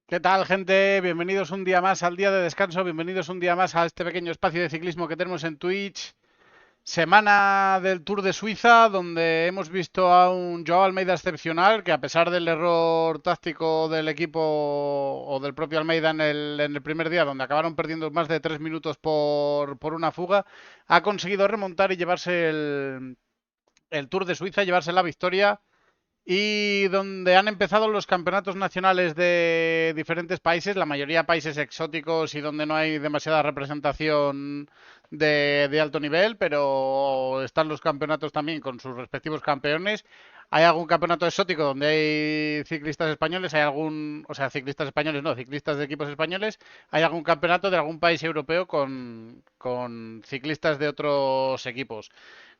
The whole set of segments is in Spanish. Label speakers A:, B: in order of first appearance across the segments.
A: ¿Qué tal, gente? Bienvenidos un día más al día de descanso, bienvenidos un día más a este pequeño espacio de ciclismo que tenemos en Twitch. Semana del Tour de Suiza, donde hemos visto a un Joao Almeida excepcional, que a pesar del error táctico del equipo o del propio Almeida en el primer día, donde acabaron perdiendo más de 3 minutos por una fuga, ha conseguido remontar y llevarse el Tour de Suiza, llevarse la victoria y donde han empezado los campeonatos nacionales de diferentes países, la mayoría países exóticos y donde no hay demasiada representación de alto nivel, pero están los campeonatos también con sus respectivos campeones. Hay algún campeonato exótico donde hay ciclistas españoles, hay algún, o sea, ciclistas españoles no, ciclistas de equipos españoles, hay algún campeonato de algún país europeo con ciclistas de otros equipos.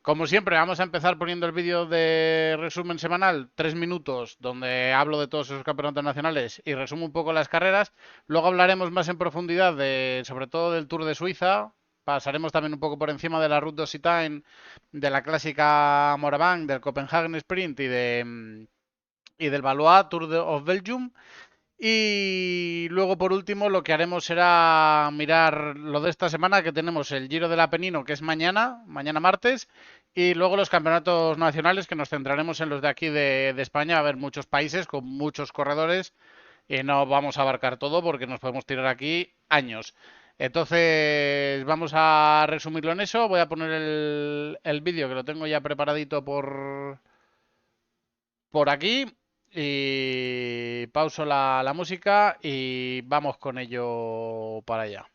A: Como siempre, vamos a empezar poniendo el vídeo de resumen semanal, 3 minutos, donde hablo de todos esos campeonatos nacionales y resumo un poco las carreras. Luego hablaremos más en profundidad sobre todo del Tour de Suiza. Pasaremos también un poco por encima de la Route d'Occitane, de la clásica Moraván, del Copenhagen Sprint y del Valois of Belgium. Y luego, por último, lo que haremos será mirar lo de esta semana, que tenemos el Giro del Apenino, que es mañana martes, y luego los campeonatos nacionales, que nos centraremos en los de aquí de España, a ver muchos países con muchos corredores, y no vamos a abarcar todo porque nos podemos tirar aquí años. Entonces, vamos a resumirlo en eso. Voy a poner el vídeo, que lo tengo ya preparadito por aquí. Y pauso la música y vamos con ello para allá.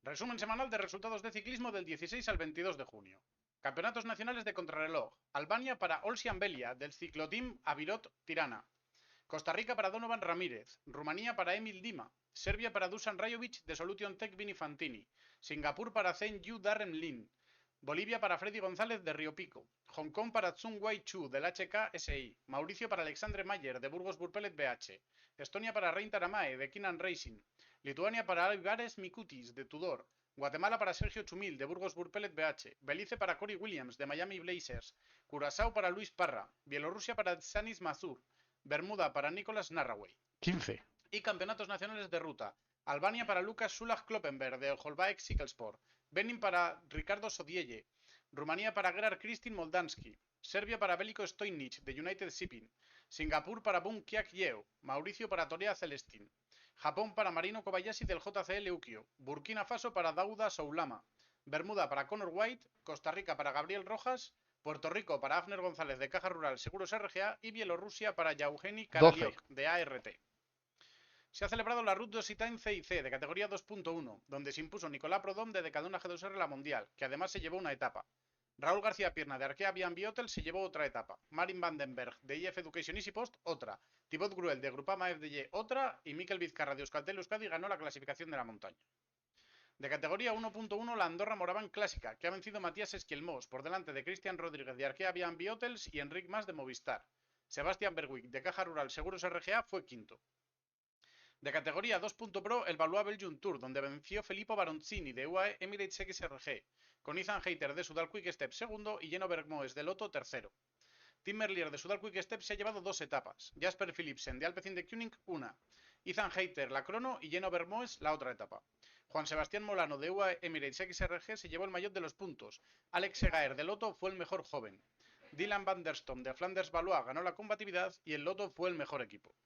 A: Resumen semanal de resultados de ciclismo del 16 al 22 de junio. Campeonatos nacionales de contrarreloj. Albania para Olsian Belia, del cicloteam Avirot Tirana. Costa Rica para Donovan Ramírez. Rumanía para Emil Dima. Serbia para Dusan Rajovic, de Solution Tech Vini Fantini. Singapur para Zheng Yu Darren Lin. Bolivia para Freddy González, de Río Pico. Hong Kong para Tsung Wai Chu, del HKSI. Mauricio para Alexandre Mayer, de Burgos Burpelet BH. Estonia para Rein Taramae, de Kinan Racing. Lituania para Algares Mikutis, de Tudor. Guatemala para Sergio Chumil, de Burgos Burpelet BH. Belice para Cory Williams, de Miami Blazers. Curazao para Luis Parra. Bielorrusia para Sanis Mazur. Bermuda para Nicolas Narraway. 15. Y campeonatos nacionales de ruta. Albania para Lucas Sulak Kloppenberg, de Holbaek Cyclesport. Benin para Ricardo Sodielle. Rumanía para Gerard Kristin Moldansky. Serbia para Veliko Stojnic, de United Shipping. Singapur para Bum Kiak Yeo. Mauricio para Torea Celestin. Japón para Marino Kobayashi, del JCL Ukio. Burkina Faso para Dauda Soulama. Bermuda para Conor White. Costa Rica para Gabriel Rojas. Puerto Rico para Afner González, de Caja Rural Seguros RGA. Y Bielorrusia para Yaugeni Karaliok, de ART. Se ha celebrado la Route d'Occitane CIC de categoría 2.1, donde se impuso Nicolás Prodom, de Decathlon G2R, la Mundial, que además se llevó una etapa. Raúl García Pierna, de Arkea B&B Hotel, se llevó otra etapa. Marin Vandenberg, de IF Education EasyPost, otra. Thibaut Gruel, de Grupama FDJ, otra. Y Miquel Vizcarra, de Euskaltel Euskadi, ganó la clasificación de la montaña. De categoría 1.1, la Andorra Moraván Clásica, que ha vencido Matías Esquielmós por delante de Cristian Rodríguez, de Arkea B&B Hotels, y Enric Mas, de Movistar. Sebastián Berwick, de Caja Rural Seguros RGA, fue quinto. De categoría 2.pro, el Valois Belgium Tour, donde venció Filippo Baronzini, de UAE Emirates XRG, con Ethan Hayter, de Sudal Quick Step, segundo, y Jeno Bergmoes, de Lotto, tercero. Tim Merlier, de Sudal Quick Step, se ha llevado 2 etapas. Jasper Philipsen, de Alpecin de Koenig, una. Ethan Hayter, la crono, y Jeno Bergmoes, la otra etapa. Juan Sebastián Molano, de UAE Emirates XRG, se llevó el maillot de los puntos. Alex Segaer, de Lotto, fue el mejor joven. Dylan van der Stom, de Flanders Valois, ganó la combatividad, y el Lotto fue el mejor equipo.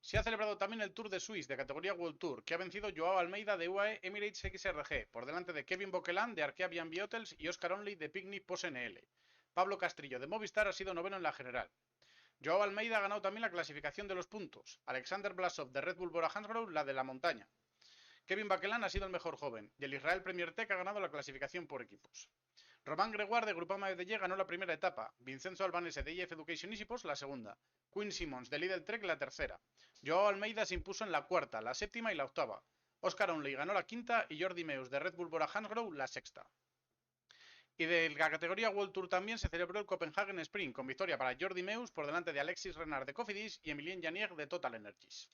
A: Se ha celebrado también el Tour de Suisse, de categoría World Tour, que ha vencido Joao Almeida, de UAE Emirates XRG, por delante de Kevin Boquelin, de Arkea B&B Hotels, y Oscar Onley, de Picnic Pos NL. Pablo Castrillo, de Movistar, ha sido noveno en la general. Joao Almeida ha ganado también la clasificación de los puntos. Alexander Blasov, de Red Bull Bora Hansgrohe, la de la montaña. Kevin Boquelin ha sido el mejor joven, y el Israel Premier Tech ha ganado la clasificación por equipos. Román Gregoire, de Grupama FDJ, ganó la primera etapa. Vincenzo Albanese, de IF Education EasyPost, la segunda. Quinn Simmons, de Lidl Trek, la tercera. Joao Almeida se impuso en la cuarta, la séptima y la octava. Oscar Onley ganó la quinta y Jordi Meus, de Red Bull Bora Hansgrohe, la sexta. Y de la categoría World Tour también se celebró el Copenhagen Sprint, con victoria para Jordi Meus por delante de Alexis Renard, de Cofidis, y Emilien Janier, de Total Energies.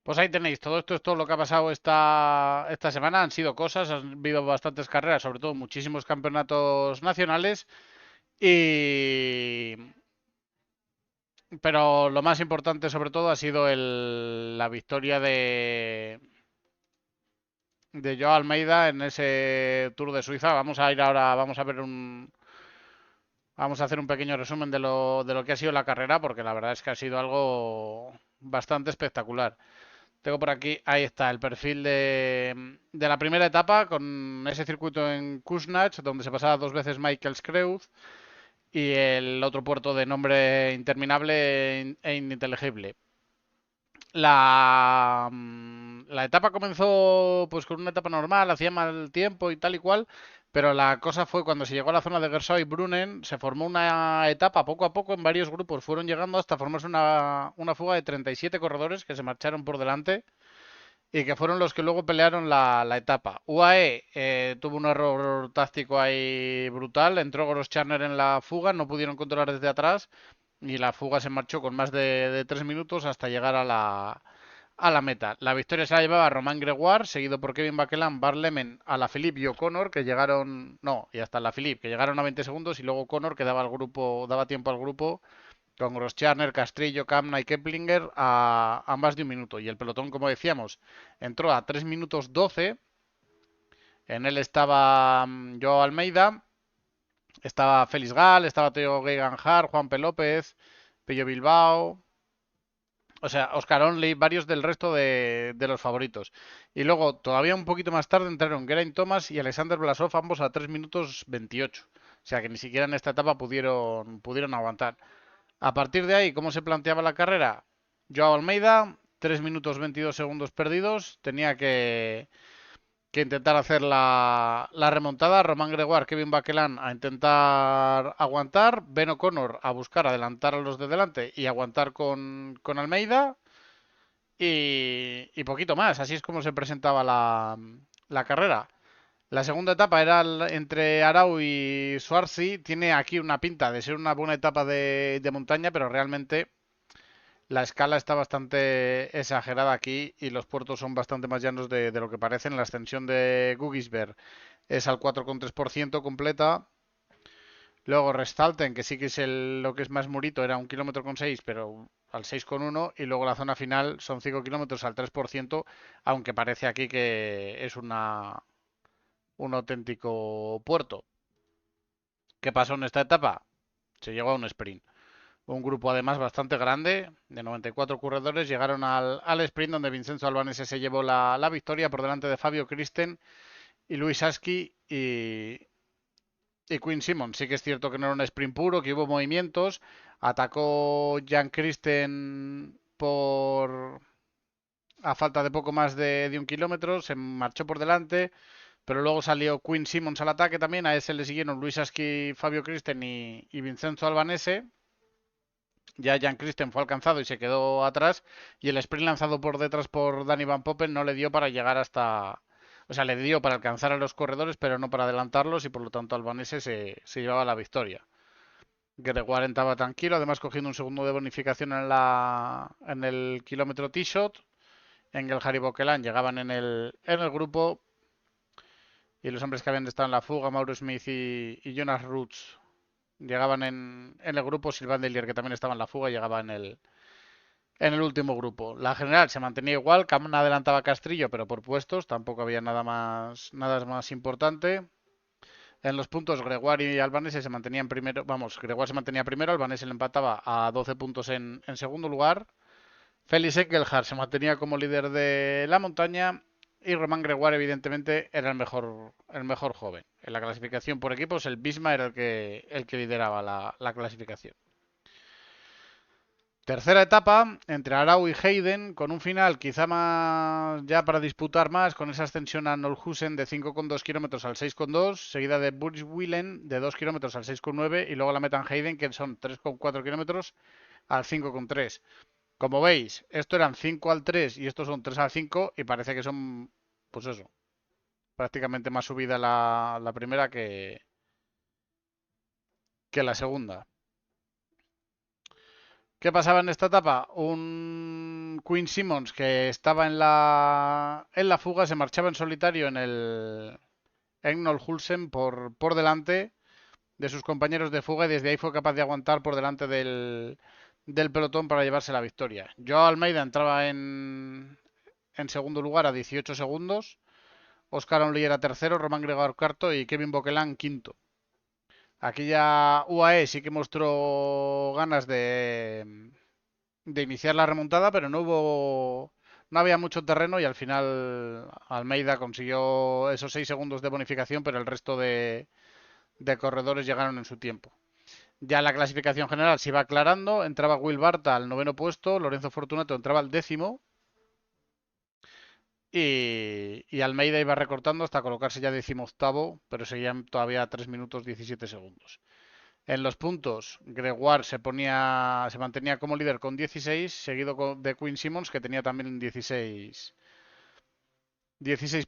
A: Pues ahí tenéis, todo esto es todo lo que ha pasado esta semana. Han sido cosas, han habido bastantes carreras, sobre todo muchísimos campeonatos nacionales. Y, Pero lo más importante sobre todo ha sido la victoria de Joao Almeida en ese Tour de Suiza. Vamos a ir ahora, vamos a hacer un pequeño resumen de lo que ha sido la carrera, porque la verdad es que ha sido algo bastante espectacular. Tengo por aquí, ahí está, el perfil de la primera etapa con ese circuito en Kuznach, donde se pasaba dos veces Michael Creuz y el otro puerto de nombre interminable e ininteligible. La etapa comenzó pues con una etapa normal, hacía mal tiempo y tal y cual, pero la cosa fue cuando se llegó a la zona de Gersau y Brunnen, se formó una etapa poco a poco en varios grupos, fueron llegando hasta formarse una fuga de 37 corredores que se marcharon por delante y que fueron los que luego pelearon la etapa. UAE tuvo un error táctico ahí brutal, entró Groscharner en la fuga, no pudieron controlar desde atrás y la fuga se marchó con más de 3 minutos hasta llegar a la meta. La victoria se la llevaba Román Gregoire, seguido por Kevin Baquelan, Bar Lemen, Alaphilippe y O'Connor, que llegaron, no, y hasta Alaphilippe, que llegaron a 20 segundos, y luego O'Connor, que daba tiempo al grupo, con Groscharner, Castrillo, Kamna y Keplinger a más de un minuto. Y el pelotón, como decíamos, entró a 3 minutos 12. En él estaba Joao Almeida, estaba Félix Gal, estaba Teo Geoghegan, Juan P. López, Pello Bilbao, o sea, Oscar Onley, varios del resto de los favoritos. Y luego, todavía un poquito más tarde, entraron Geraint Thomas y Alexander Blasov, ambos a 3 minutos 28. O sea, que ni siquiera en esta etapa pudieron aguantar. A partir de ahí, ¿cómo se planteaba la carrera? Joao Almeida, 3 minutos 22 segundos perdidos. Tenía que intentar hacer la remontada. Román Gregoire, Kevin Baquelan a intentar aguantar. Ben O'Connor a buscar adelantar a los de delante y aguantar con Almeida. Y poquito más. Así es como se presentaba la carrera. La segunda etapa era entre Arau y Swartzy. Tiene aquí una pinta de ser una buena etapa de montaña, pero realmente la escala está bastante exagerada aquí y los puertos son bastante más llanos de lo que parecen. La extensión de Gugisberg es al 4,3% completa. Luego Restalten, que sí que es lo que es más murito, era 1,6 km, pero al 6,1. Y luego la zona final son 5 kilómetros al 3%, aunque parece aquí que es un auténtico puerto. ¿Qué pasó en esta etapa? Se llegó a un sprint. Un grupo además bastante grande, de 94 corredores, llegaron al sprint donde Vincenzo Albanese se llevó la victoria por delante de Fabio Kristen y Luis Aschi y Quinn Simmons. Sí que es cierto que no era un sprint puro, que hubo movimientos. Atacó Jan Kristen a falta de poco más de 1 kilómetro, se marchó por delante, pero luego salió Quinn Simmons al ataque también. A ese le siguieron Luis Aschi, Fabio Kristen y Vincenzo Albanese. Ya Jan Christen fue alcanzado y se quedó atrás. Y el sprint lanzado por detrás por Danny Van Poppen no le dio para llegar hasta. O sea, le dio para alcanzar a los corredores, pero no para adelantarlos. Y por lo tanto, Albanese se llevaba la victoria. Gregoire estaba tranquilo, además cogiendo un segundo de bonificación en el kilómetro T-Shot. Engel, Harry Boquelan llegaban en el grupo. Y los hombres que habían estado en la fuga, Mauro Smith y Jonas Roots, llegaban en el grupo. Sylvain Dellier, que también estaba en la fuga, llegaba en el último grupo. La general se mantenía igual, Camna adelantaba a Castrillo, pero por puestos, tampoco había nada más importante. En los puntos, Gregoire y Albanese se mantenían primero, vamos, Gregoire se mantenía primero, Albanese le empataba a 12 puntos en segundo lugar. Félix Engelhard se mantenía como líder de la montaña y Román Gregoire evidentemente era el mejor joven. En la clasificación por equipos, el Bisma era el que lideraba la clasificación. Tercera etapa entre Arau y Hayden, con un final quizá más ya para disputar más, con esa ascensión a Nolhusen de 5,2 kilómetros al 6,2, seguida de Burgswillen de 2 kilómetros al 6,9 y luego la meta en Hayden, que son 3,4 kilómetros al 5,3. Como veis, esto eran 5 al 3 y estos son 3 al 5 y parece que son, pues eso, prácticamente más subida la primera que la segunda. ¿Qué pasaba en esta etapa? Un Quinn Simmons que estaba en la fuga, se marchaba en solitario en el Egnol Hulsen por delante de sus compañeros de fuga y desde ahí fue capaz de aguantar por delante del pelotón para llevarse la victoria. Joao Almeida entraba en segundo lugar a 18 segundos. Óscar Onley era tercero, Román Gregor cuarto y Kevin Boquelán quinto. Aquí ya UAE sí que mostró ganas de iniciar la remontada, pero no había mucho terreno y al final Almeida consiguió esos 6 segundos de bonificación, pero el resto de corredores llegaron en su tiempo. Ya la clasificación general se iba aclarando, entraba Will Barta al noveno puesto, Lorenzo Fortunato entraba al décimo y Almeida iba recortando hasta colocarse ya decimoctavo, pero seguían todavía 3 minutos 17 segundos. En los puntos, Gregoire se mantenía como líder con 16, seguido de Quinn Simmons, que tenía también 16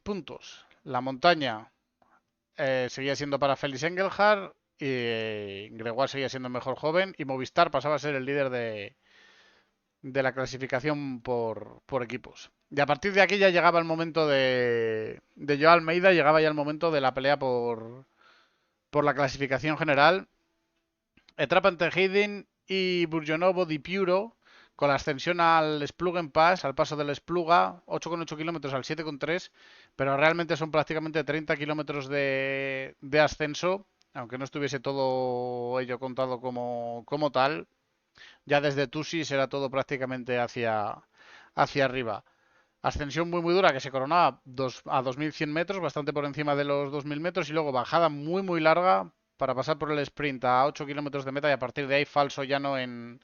A: puntos. La montaña seguía siendo para Félix Engelhardt y Gregoire seguía siendo el mejor joven y Movistar pasaba a ser el líder de la clasificación por equipos. Y a partir de aquí ya llegaba el momento de Joao Almeida, llegaba ya el momento de la pelea por la clasificación general. Etapa entre Hayden y Burjonovo di Piuro, con la ascensión al Splugen Pass, al paso del Espluga, 8,8 kilómetros al 7,3, pero realmente son prácticamente 30 kilómetros de ascenso, aunque no estuviese todo ello contado como tal. Ya desde Tusis era todo prácticamente hacia arriba. Ascensión muy dura que se coronaba a 2100 metros, bastante por encima de los 2000 metros, y luego bajada muy larga para pasar por el sprint a 8 kilómetros de meta y a partir de ahí falso llano en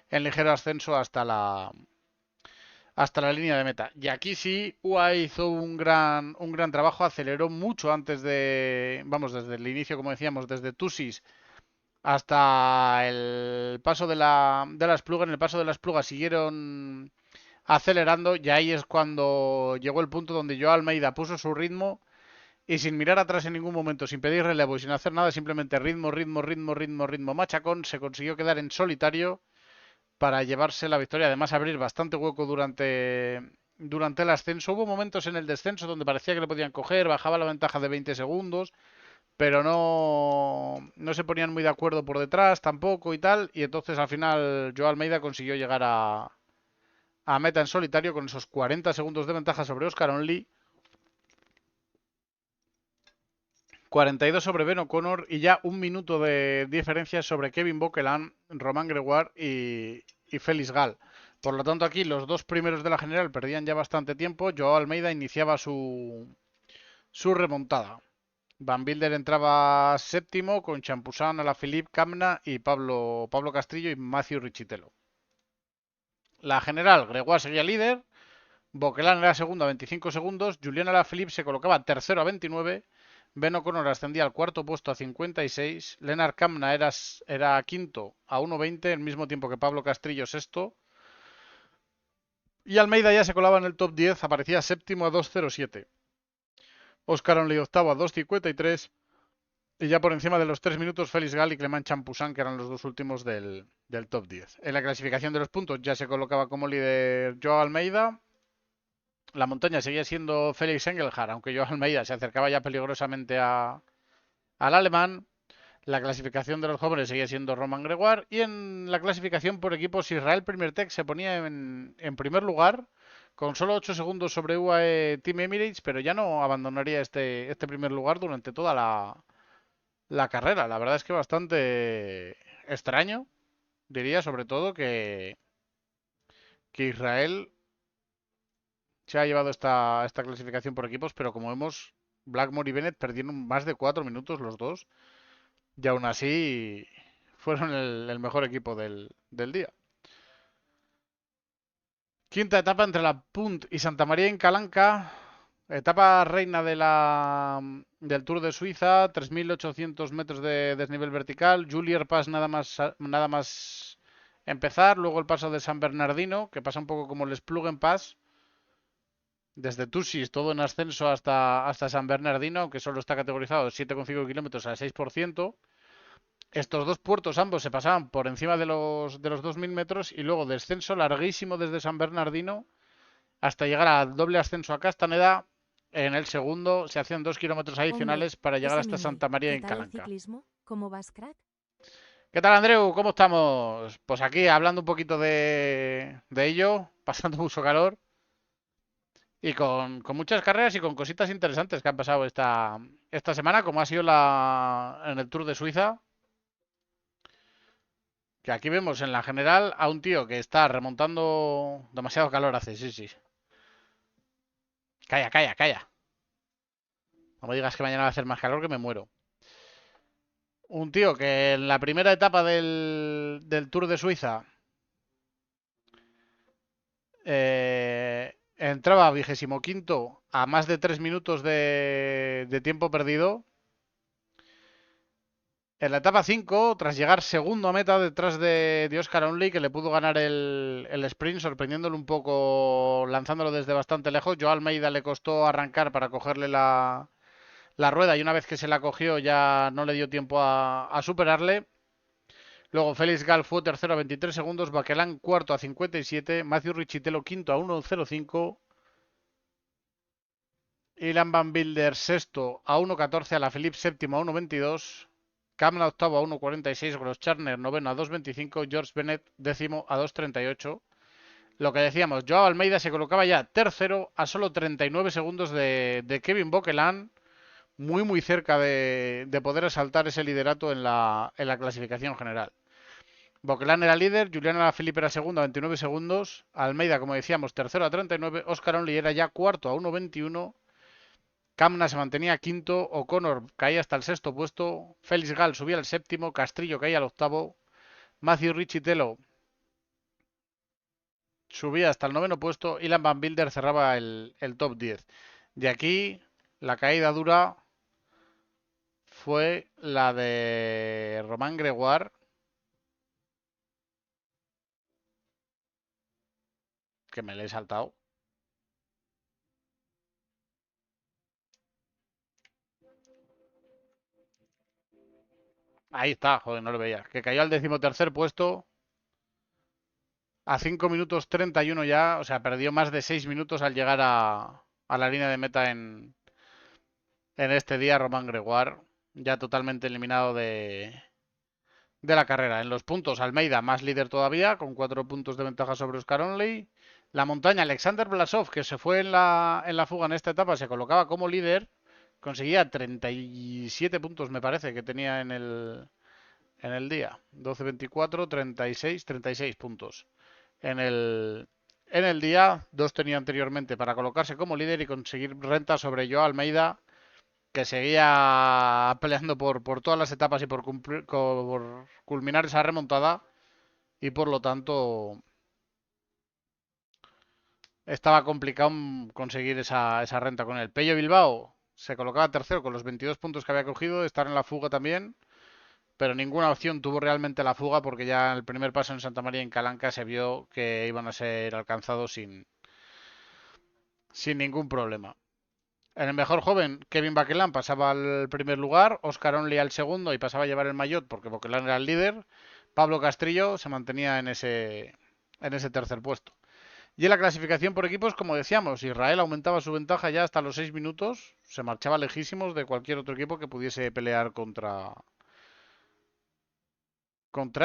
A: ligero ascenso hasta la línea de meta. Y aquí sí, UAE hizo un gran trabajo, aceleró mucho antes vamos, desde el inicio, como decíamos, desde Tusis hasta el paso de la Espluga. En el paso de la Espluga siguieron acelerando y ahí es cuando llegó el punto donde Joao Almeida puso su ritmo y sin mirar atrás en ningún momento, sin pedir relevo y sin hacer nada, simplemente ritmo, machacón, se consiguió quedar en solitario para llevarse la victoria. Además, abrir bastante hueco durante el ascenso. Hubo momentos en el descenso donde parecía que le podían coger, bajaba la ventaja de 20 segundos, pero no se ponían muy de acuerdo por detrás tampoco y tal. Y entonces al final Joao Almeida consiguió llegar a meta en solitario con esos 40 segundos de ventaja sobre Oscar Onley, 42 sobre Ben O'Connor y ya un minuto de diferencia sobre Kevin Boquelin, Román Gregoire y Félix Gal. Por lo tanto, aquí los dos primeros de la general perdían ya bastante tiempo. Joao Almeida iniciaba su remontada. Van Wilder entraba séptimo con Champusán, Alaphilippe, Camna y Pablo Castillo y Matthew Richitello. La general, Gregoire seguía líder, Boquelin era segundo a 25 segundos, Julián Alaphilippe se colocaba tercero a 29, Ben O'Connor ascendía al cuarto puesto a 56, Lennart Kamna era quinto a 1,20, el mismo tiempo que Pablo Castillo sexto, y Almeida ya se colaba en el top 10, aparecía séptimo a 2,07. Oscar Onley octavo a 2,53 y ya por encima de los 3 minutos Félix Gal y Clement Champusán, que eran los dos últimos del top 10. En la clasificación de los puntos ya se colocaba como líder Joao Almeida. La montaña seguía siendo Félix Engelhardt, aunque Joao Almeida se acercaba ya peligrosamente al alemán. La clasificación de los jóvenes seguía siendo Roman Gregoire. Y en la clasificación por equipos, Israel Premier Tech se ponía en primer lugar, con solo 8 segundos sobre UAE Team Emirates, pero ya no abandonaría este primer lugar durante toda la carrera. La verdad es que bastante extraño, diría, sobre todo que Israel se ha llevado esta clasificación por equipos, pero como vemos, Blackmore y Bennett perdieron más de 4 minutos los dos, y aún así fueron el mejor equipo del día. Quinta etapa entre la Punt y Santa María en Calanca, etapa reina del Tour de Suiza, 3.800 metros de desnivel vertical, Julier Pass nada más empezar, luego el paso de San Bernardino, que pasa un poco como el Splugen Pass, desde Tusis, todo en ascenso hasta San Bernardino, aunque solo está categorizado 7,5 kilómetros al 6%. Estos dos puertos ambos se pasaban por encima de los 2.000 metros y luego descenso larguísimo desde San Bernardino hasta llegar al doble ascenso a Castaneda. En el segundo se hacían 2 kilómetros
B: Hombre,
A: adicionales para llegar
B: ese
A: hasta
B: Minel,
A: Santa María
B: ¿qué
A: en
B: tal el
A: Calanca.
B: ciclismo? ¿Cómo vas, crack?
A: ¿Qué tal, Andreu? ¿Cómo estamos? Pues aquí hablando un poquito de ello, pasando mucho calor y con muchas carreras y con cositas interesantes que han pasado esta semana, como ha sido en el Tour de Suiza, que aquí vemos en la general a un tío que está remontando demasiado calor hace, sí, sí. Calla, calla, calla. No me digas que mañana va a hacer más calor que me muero. Un tío que en la primera etapa del Tour de Suiza entraba 25º a más de 3 minutos de tiempo perdido. En la etapa 5, tras llegar segundo a meta detrás de Oscar Onley, que le pudo ganar el sprint, sorprendiéndolo un poco, lanzándolo desde bastante lejos. Joao Almeida le costó arrancar para cogerle la rueda y una vez que se la cogió ya no le dio tiempo a superarle. Luego Félix Gal fue tercero a 23 segundos, Baquelán cuarto a 57, Matthew Richitelo quinto a 1.05, Ilan Van Wilder sexto a 1.14, Alaphilippe séptimo a 1.22, Kamna octavo a 1.46, Groscharner noveno a 2.25, George Bennett décimo a 2.38. Lo que decíamos, Joao Almeida se colocaba ya tercero a solo 39 segundos de Kevin Baquelán, muy cerca de poder asaltar ese liderato en la clasificación general. Baquelán era líder, Julián Alaphilippe era segundo a 29 segundos, Almeida, como decíamos, tercero a 39, Oscar Onley era ya cuarto a 1.21, Kamna se mantenía quinto, O'Connor caía hasta el sexto puesto, Félix Gal subía al séptimo, Castrillo caía al octavo, Matthew Richitelo subía hasta el noveno puesto, Ilan Van Wilder cerraba el top 10. De aquí, la caída dura fue la de Román Gregoire, que me le he saltado. Ahí está, joder, no lo veía. Que cayó al decimotercer puesto a 5 minutos 31 ya, o sea, perdió más de 6 minutos al llegar a la línea de meta en este día. Román Gregoire, ya totalmente eliminado de la carrera. En los puntos, Almeida más líder todavía, con 4 puntos de ventaja sobre Oscar Onley. La montaña, Alexander Blasov, que se fue en la fuga en esta etapa, se colocaba como líder, conseguía 37 puntos, me parece, que tenía en el día. 12, 24, 36 puntos. En el día, dos tenía anteriormente para colocarse como líder y conseguir renta sobre Joao Almeida, que seguía peleando por todas las etapas y por culminar esa remontada, y por lo tanto estaba complicado conseguir esa renta con él. Pello Bilbao se colocaba tercero con los 22 puntos que había cogido, estar en la fuga también, pero ninguna opción tuvo realmente la fuga porque ya en el primer paso en Santa María en Calanca se vio que iban a ser alcanzados sin ningún problema. En el mejor joven, Kevin Baquelán pasaba al primer lugar, Oscar Onley al segundo y pasaba a llevar el maillot porque Baquelán era el líder. Pablo Castrillo se mantenía en ese tercer puesto. Y en la clasificación por equipos, como decíamos, Israel aumentaba su ventaja ya hasta los 6 minutos, se marchaba lejísimos de cualquier otro equipo que pudiese pelear contra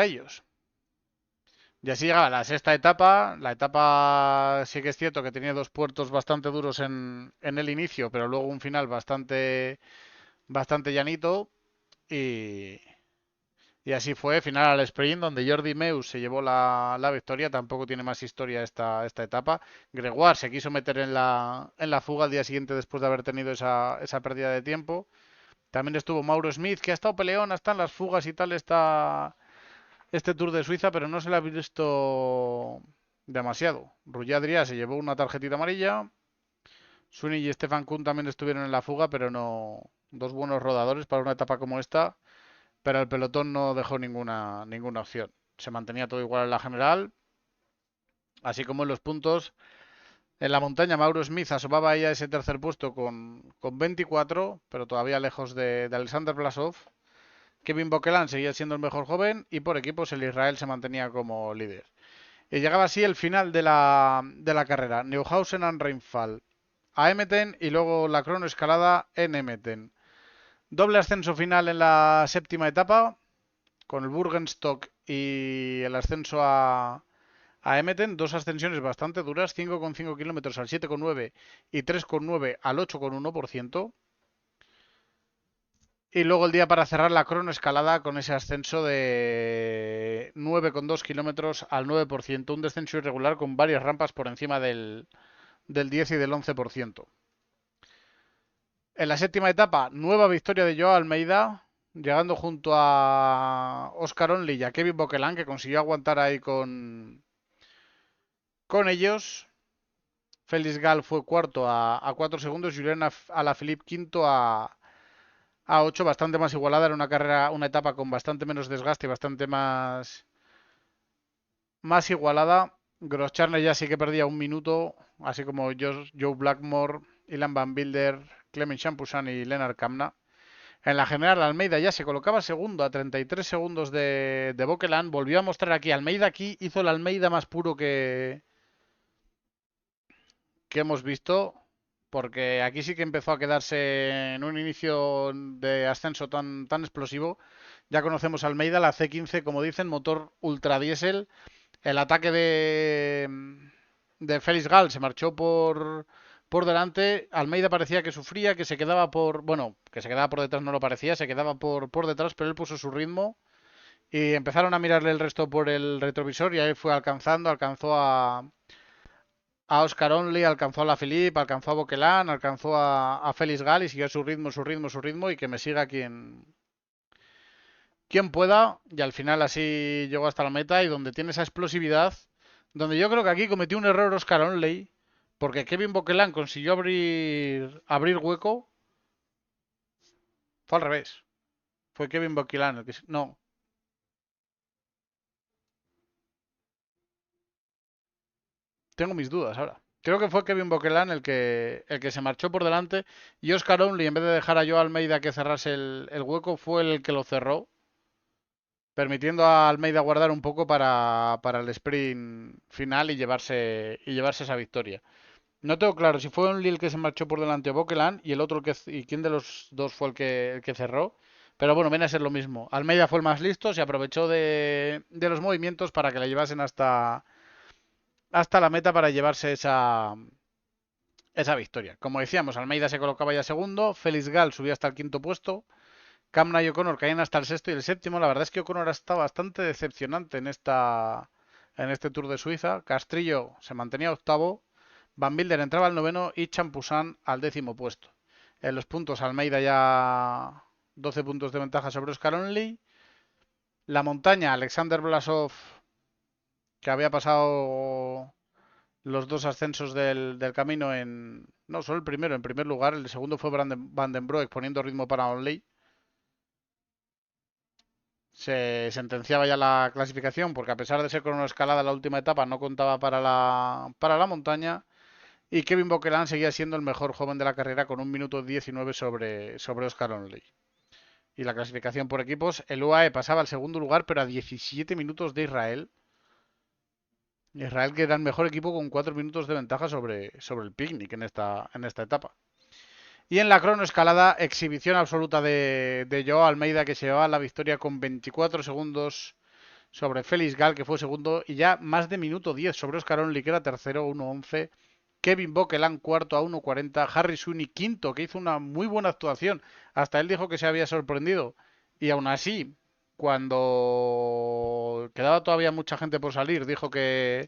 A: ellos. Y así llegaba la sexta etapa. La etapa sí que es cierto que tenía dos puertos bastante duros en el inicio, pero luego un final bastante llanito. Y así fue, final al sprint, donde Jordi Meus se llevó la victoria. Tampoco tiene más historia esta etapa. Gregoire se quiso meter en la fuga al día siguiente después de haber tenido esa pérdida de tiempo. También estuvo Mauro Smith, que ha estado peleón, hasta en las fugas y tal, este Tour de Suiza, pero no se le ha visto demasiado. Ruggier Adrià se llevó una tarjetita amarilla. Sweeney y Stefan Kuhn también estuvieron en la fuga, pero no. Dos buenos rodadores para una etapa como esta, pero el pelotón no dejó ninguna opción. Se mantenía todo igual en la general, así como en los puntos. En la montaña, Mauro Smith asomaba ahí a ese tercer puesto con 24, pero todavía lejos de Alexander Blasov. Kevin Baquelán seguía siendo el mejor joven y por equipos el Israel se mantenía como líder. Y llegaba así el final de la carrera. Neuhausen en Rheinfall a Emeten y luego la cronoescalada en Emeten. Doble ascenso final en la séptima etapa, con el Burgenstock y el ascenso a Emeten, dos ascensiones bastante duras, 5,5 kilómetros al 7,9 y 3,9 al 8,1%. Y luego el día para cerrar la cronoescalada con ese ascenso de 9,2 kilómetros al 9%, un descenso irregular con varias rampas por encima del 10 y del 11%. En la séptima etapa, nueva victoria de Joao Almeida, llegando junto a Oscar Onley y a Kevin Boquelin, que consiguió aguantar ahí con ellos. Félix Gal fue cuarto a 4 segundos, Julián Alaphilippe quinto a 8, bastante más igualada, era una carrera, una etapa con bastante menos desgaste y bastante más igualada. Groscharner ya sí que perdía un minuto, así como Joe Blackmore, Ilan Van Wilder, Clement Champoussin y Lennart Kamna. En la general, Almeida ya se colocaba segundo a 33 segundos de Boquelin. Volvió a mostrar aquí. Almeida aquí hizo el Almeida más puro que hemos visto. Porque aquí sí que empezó a quedarse en un inicio de ascenso tan explosivo. Ya conocemos Almeida, la C15, como dicen, motor ultra diésel. El ataque de Félix Gal se marchó por delante. Almeida parecía que sufría, que se quedaba por... Bueno, que se quedaba por detrás no lo parecía, se quedaba por detrás, pero él puso su ritmo. Y empezaron a mirarle el resto por el retrovisor y ahí fue alcanzó a Oscar Onley, alcanzó a la Philippe, alcanzó a Boquelin, alcanzó a Félix Gal y siguió su ritmo y que me siga quien pueda. Y al final así llegó hasta la meta y donde tiene esa explosividad, donde yo creo que aquí cometió un error Oscar Onley, porque Kevin Boquelin consiguió abrir hueco, fue al revés. Fue Kevin Boquelin el que... No, tengo mis dudas ahora. Creo que fue Kevin Boquelin el que se marchó por delante y Oscar Onley, en vez de dejar a Joe Almeida que cerrase el hueco, fue el que lo cerró, permitiendo a Almeida guardar un poco para el sprint final y llevarse esa victoria. No tengo claro si fue Onley el que se marchó por delante o Boquelin y el otro y quién de los dos fue el que cerró. Pero bueno, viene a ser lo mismo. Almeida fue el más listo, se aprovechó de los movimientos para que le llevasen hasta la meta para llevarse esa victoria. Como decíamos, Almeida se colocaba ya segundo, Félix Gal subía hasta el quinto puesto, Kamna y O'Connor caían hasta el sexto y el séptimo. La verdad es que O'Connor está bastante decepcionante en este Tour de Suiza. Castrillo se mantenía octavo, Van Wilder entraba al noveno y Champoussin al décimo puesto. En los puntos, Almeida ya 12 puntos de ventaja sobre Oscar Onley. La montaña, Alexander Blasov, que había pasado los dos ascensos del camino en... No, solo el primero, en primer lugar. El segundo fue Van den Broek poniendo ritmo para Onley. Se sentenciaba ya la clasificación porque a pesar de ser con una escalada la última etapa no contaba para la montaña. Y Kevin Boquelin seguía siendo el mejor joven de la carrera con 1 minuto 19 sobre Oscar Onley. Y la clasificación por equipos, el UAE pasaba al segundo lugar pero a 17 minutos de Israel. Israel que era el mejor equipo con 4 minutos de ventaja sobre el Picnic en esta etapa. Y en la cronoescalada, exhibición absoluta de Joao Almeida que se llevaba la victoria con 24 segundos sobre Félix Gal que fue segundo y ya más de minuto 10 sobre Oscar Onley que era tercero 1:11. Kevin Boquelin cuarto a 1:40. Harry Sweeney quinto que hizo una muy buena actuación. Hasta él dijo que se había sorprendido. Y aún así, cuando quedaba todavía mucha gente por salir, dijo que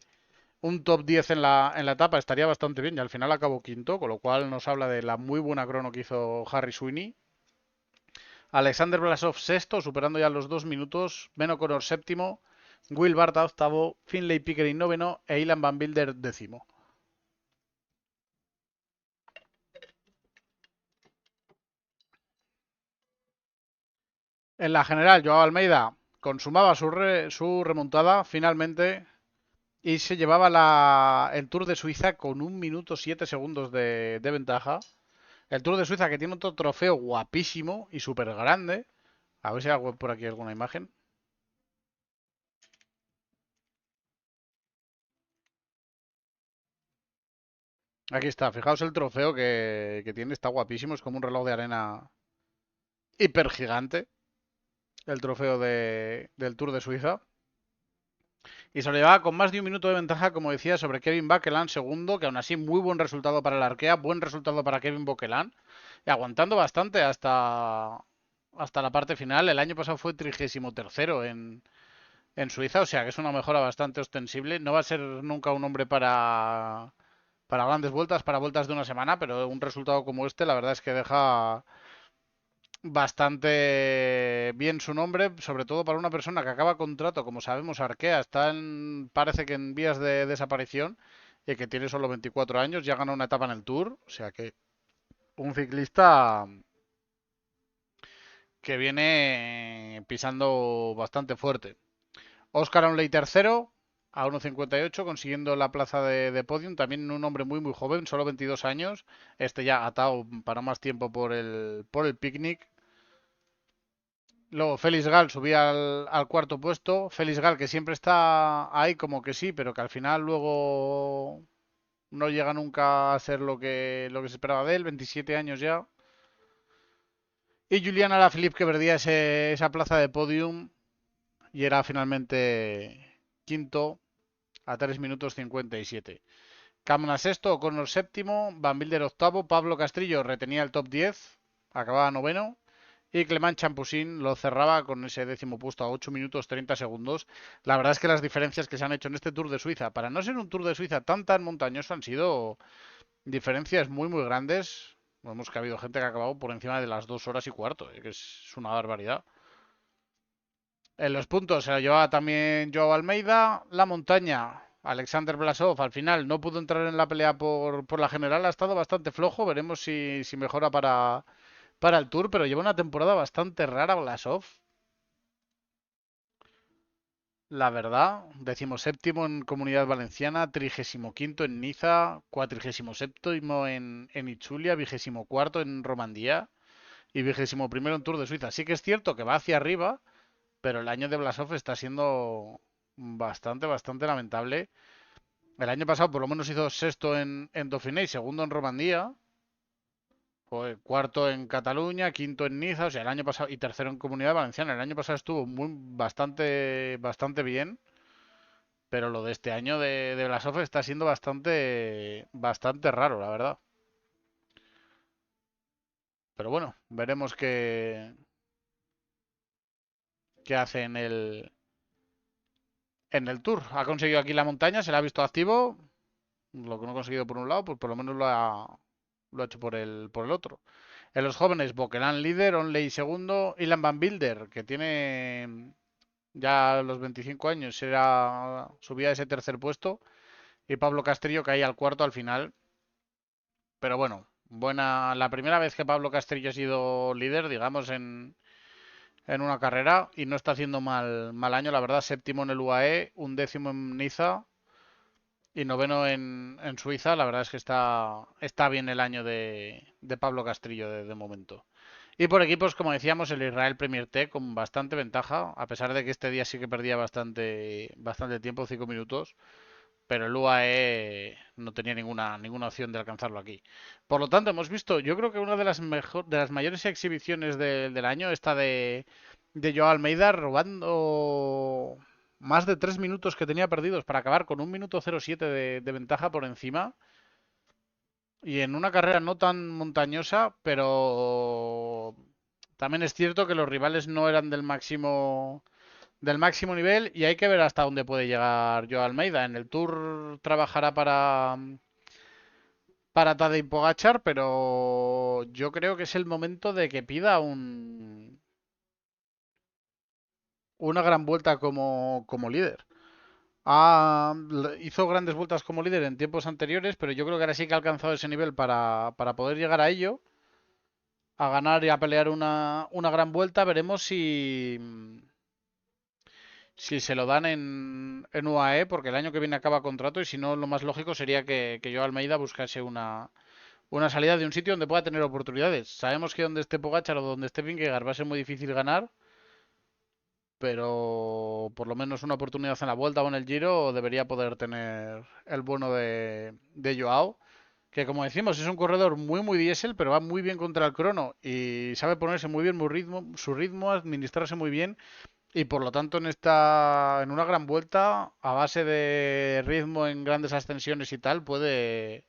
A: un top 10 en la etapa estaría bastante bien y al final acabó quinto, con lo cual nos habla de la muy buena crono que hizo Harry Sweeney. Alexander Blasov sexto, superando ya los 2 minutos. Ben O'Connor séptimo. Will Barta octavo. Finlay Pickering noveno. E Ilan Van Wilder décimo. En la general, Joao Almeida consumaba su remontada finalmente y se llevaba el Tour de Suiza con 1 minuto 7 segundos de ventaja. El Tour de Suiza que tiene otro trofeo guapísimo y súper grande. A ver si hay por aquí alguna imagen. Aquí está, fijaos el trofeo que tiene, está guapísimo, es como un reloj de arena hiper gigante. el trofeo del Tour de Suiza. Y se lo llevaba con más de un minuto de ventaja, como decía, sobre Kevin Buckland, segundo, que aún así muy buen resultado para el Arkea, buen resultado para Kevin Buckland, y aguantando bastante hasta la parte final. El año pasado fue 33º en Suiza, o sea que es una mejora bastante ostensible. No va a ser nunca un hombre para grandes vueltas, para vueltas de una semana, pero un resultado como este, la verdad es que deja bastante bien su nombre, sobre todo para una persona que acaba contrato, como sabemos, Arkea está parece que en vías de desaparición y que tiene solo 24 años, ya ganó una etapa en el Tour, o sea que un ciclista que viene pisando bastante fuerte. Oscar Onley tercero a 1.58 consiguiendo la plaza de podium, también un hombre muy joven, solo 22 años, este ya atado para más tiempo por el picnic. Luego Félix Gal subía al cuarto puesto. Félix Gal que siempre está ahí como que sí, pero que al final luego no llega nunca a ser lo que se esperaba de él. 27 años ya. Y Julián Alaphilippe que perdía esa plaza de podium y era finalmente quinto a 3 minutos 57. Camna sexto, O'Connor séptimo, Van Wilder octavo, Pablo Castrillo retenía el top 10, acababa noveno. Y Clement Champoussin lo cerraba con ese décimo puesto a 8 minutos 30 segundos. La verdad es que las diferencias que se han hecho en este Tour de Suiza, para no ser un Tour de Suiza tan montañoso, han sido diferencias muy grandes. Vemos que ha habido gente que ha acabado por encima de las 2 horas y cuarto, que es una barbaridad. En los puntos se lo llevaba también Joao Almeida. La montaña, Alexander Blasov al final no pudo entrar en la pelea por la general. Ha estado bastante flojo. Veremos si mejora para el Tour, pero lleva una temporada bastante rara Blasov. La verdad, 17º en Comunidad Valenciana, 35º en Niza, 47º en Itzulia, 24º en Romandía y 21º en Tour de Suiza. Sí que es cierto que va hacia arriba, pero el año de Blasov está siendo bastante lamentable. El año pasado por lo menos hizo sexto en Dauphiné y segundo en Romandía. Fue cuarto en Cataluña, quinto en Niza, o sea, el año pasado y tercero en Comunidad Valenciana. El año pasado estuvo bastante bien. Pero lo de este año de Blasov está siendo bastante raro, la verdad. Pero bueno, veremos qué hace en el Tour. Ha conseguido aquí la montaña, se la ha visto activo. Lo que no ha conseguido por un lado, pues por lo menos lo ha hecho por el otro. En los jóvenes, Boquelán líder, Onley segundo, Ilan Van Wilder, que tiene ya los 25 años, subía a ese tercer puesto. Y Pablo Castrillo caía al cuarto al final. Pero bueno, la primera vez que Pablo Castrillo ha sido líder, digamos, en una carrera y no está haciendo mal año, la verdad, séptimo en el UAE, un décimo en Niza y noveno en Suiza. La verdad es que está bien el año de Pablo Castrillo de momento. Y por equipos, como decíamos, el Israel Premier Tech con bastante ventaja, a pesar de que este día sí que perdía bastante tiempo, 5 minutos, pero el UAE no tenía ninguna opción de alcanzarlo aquí. Por lo tanto, hemos visto, yo creo que una de las mayores exhibiciones del año, esta de Joao Almeida robando más de 3 minutos que tenía perdidos para acabar con 1 minuto 07 de ventaja por encima. Y en una carrera no tan montañosa, pero también es cierto que los rivales no eran del máximo nivel y hay que ver hasta dónde puede llegar Joao Almeida. En el Tour trabajará para Tadej Pogačar, pero yo creo que es el momento de que pida una gran vuelta como líder. Hizo grandes vueltas como líder en tiempos anteriores, pero yo creo que ahora sí que ha alcanzado ese nivel para poder llegar a ello, a ganar y a pelear una gran vuelta. Veremos si se lo dan en UAE, porque el año que viene acaba contrato y si no, lo más lógico sería que yo Almeida buscase una salida de un sitio donde pueda tener oportunidades. Sabemos que donde esté Pogačar o donde esté Vingegaard va a ser muy difícil ganar, pero por lo menos una oportunidad en la Vuelta o en el Giro debería poder tener el bueno de Joao. que como decimos es un corredor muy diésel, pero va muy bien contra el crono y sabe ponerse muy bien su ritmo, administrarse muy bien y por lo tanto en una gran vuelta, a base de ritmo en grandes ascensiones y tal, puede...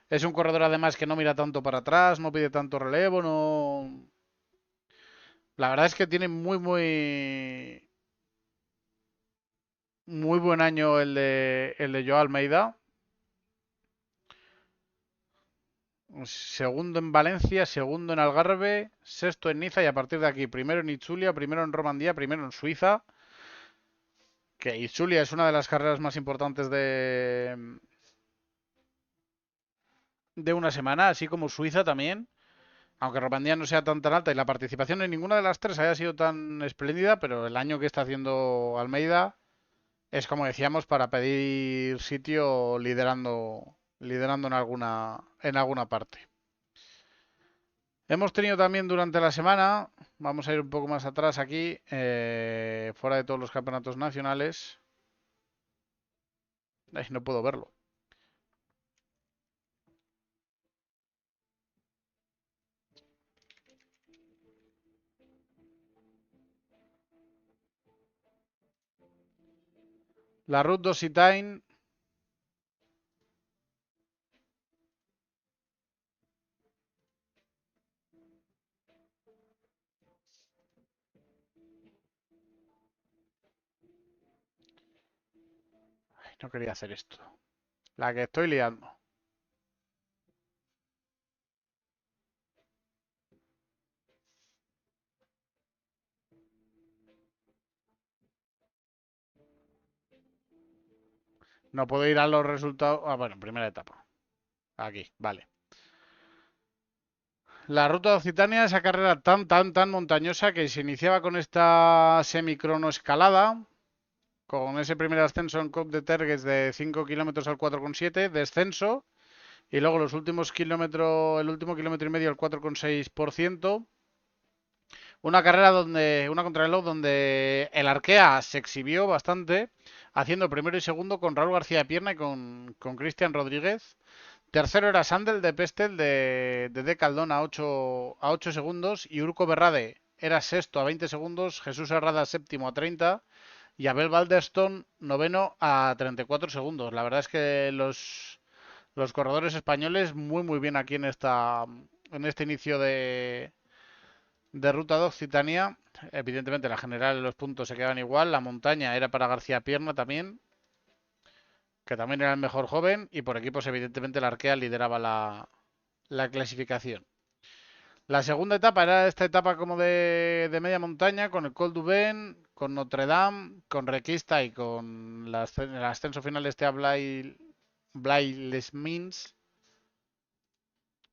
A: Es un corredor además que no mira tanto para atrás, no pide tanto relevo, no... La verdad es que tiene muy buen año el de Joao Almeida. Segundo en Valencia, segundo en Algarve, sexto en Niza y a partir de aquí, primero en Itzulia, primero en Romandía, primero en Suiza. Que Itzulia es una de las carreras más importantes de una semana, así como Suiza también. Aunque Romandía no sea tan alta y la participación en ninguna de las tres haya sido tan espléndida, pero el año que está haciendo Almeida es como decíamos para pedir sitio liderando en alguna parte. Hemos tenido también durante la semana, vamos a ir un poco más atrás aquí, fuera de todos los campeonatos nacionales. Ay, no puedo verlo. La Route d'Occitane. Ay, no quería hacer esto. La que estoy liando. No puedo ir a los resultados. Ah, bueno, primera etapa. Aquí, vale. La ruta de Occitania, esa carrera tan montañosa que se iniciaba con esta semicrono escalada, con ese primer ascenso en Cop de Tergues de 5 kilómetros al 4,7, descenso, y luego los últimos kilómetros, el último kilómetro y medio al 4,6%. Una contrarreloj donde el Arkea se exhibió bastante, haciendo primero y segundo con Raúl García Pierna y con Cristian Rodríguez. Tercero era Sandel de Pestel de Caldón a ocho segundos y Urco Berrade era sexto a 20 segundos, Jesús Herrada séptimo a 30 y Abel Balderstone noveno a 34 segundos. La verdad es que los corredores españoles muy bien aquí en este inicio de ruta de Occitania. Evidentemente la general y los puntos se quedaban igual, la montaña era para García Pierna también, que también era el mejor joven, y por equipos evidentemente la Arkea lideraba la clasificación. La segunda etapa era esta etapa como de media montaña, con el Col du Vent, con Notre Dame, con Requista y con el ascenso final este a Blaye-les-Mines.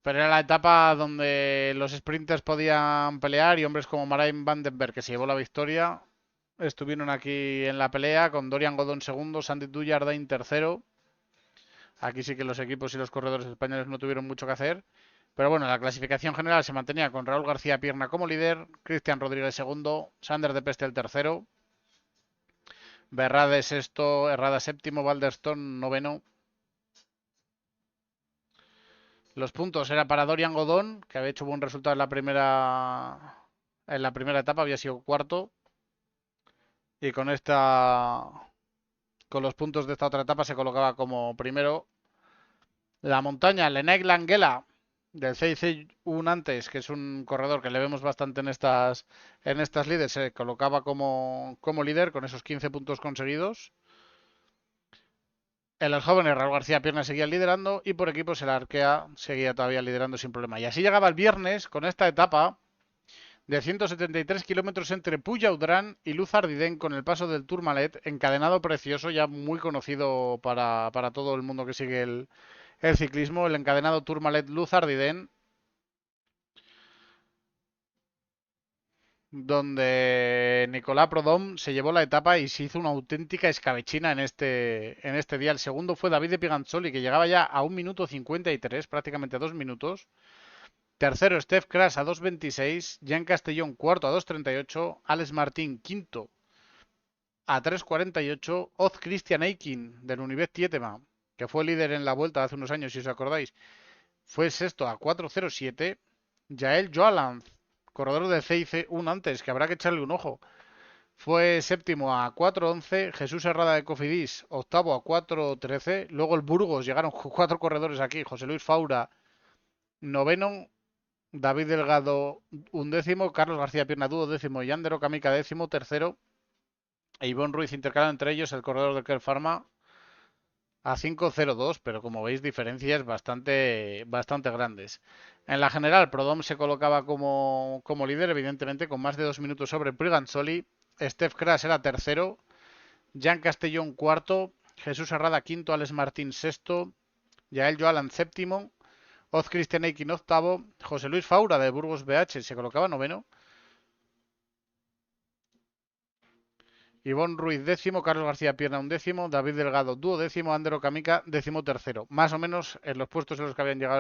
A: Pero era la etapa donde los sprinters podían pelear y hombres como Marijn Vandenberg, que se llevó la victoria, estuvieron aquí en la pelea con Dorian Godón segundo, Sandy Dujardin tercero. Aquí sí que los equipos y los corredores españoles no tuvieron mucho que hacer. Pero bueno, la clasificación general se mantenía con Raúl García Pierna como líder, Cristian Rodríguez segundo, Sander de Peste el tercero, Berrade sexto, Herrada séptimo, Balderstone noveno. Los puntos era para Dorian Godón, que había hecho buen resultado en la primera etapa, había sido cuarto. Y con los puntos de esta otra etapa se colocaba como primero. La montaña, Leneg Langela, del CIC un antes, que es un corredor que le vemos bastante en estas líderes, se colocaba como líder con esos 15 puntos conseguidos. En los jóvenes, Raúl García Pierna seguía liderando y por equipos el Arkea seguía todavía liderando sin problema. Y así llegaba el viernes con esta etapa de 173 kilómetros entre Pujaudran y Luz Ardiden con el paso del Tourmalet, encadenado precioso, ya muy conocido para todo el mundo que sigue el ciclismo, el encadenado Tourmalet Luz Ardiden, donde Nicolás Prodom se llevó la etapa y se hizo una auténtica escabechina en este día. El segundo fue David de Piganzoli, que llegaba ya a 1 minuto 53, prácticamente 2 minutos. Tercero, Steph Kras a 2.26, Jan Castellón cuarto a 2.38, Alex Martín quinto a 3.48, Oz Christian Eikin del Unibet Tietema, que fue líder en la vuelta hace unos años, si os acordáis, fue sexto a 4.07. Yael Joalanz, corredor de CIC, un antes, que habrá que echarle un ojo. Fue séptimo a 4.11. Jesús Herrada de Cofidis, octavo a 4.13. Luego el Burgos, llegaron cuatro corredores aquí. José Luis Faura, noveno. David Delgado, undécimo. Carlos García Pierna, duodécimo. Yandero Kamika, décimo. Tercero. E Ivonne Ruiz intercalado entre ellos el corredor de Kerr Pharma a 5.02, pero como veis diferencias bastante grandes. En la general, Prodom se colocaba como líder, evidentemente, con más de 2 minutos sobre Priganzoli. Steph Kras era tercero. Jan Castellón cuarto. Jesús Herrada quinto. Alex Martín sexto. Yael Joalan séptimo. Oz Christian Eikin octavo. José Luis Faura de Burgos BH se colocaba noveno. Ivonne Ruiz décimo, Carlos García Pierna undécimo, David Delgado duodécimo, Andero Kamika décimo tercero. Más o menos en los puestos en los que habían llegado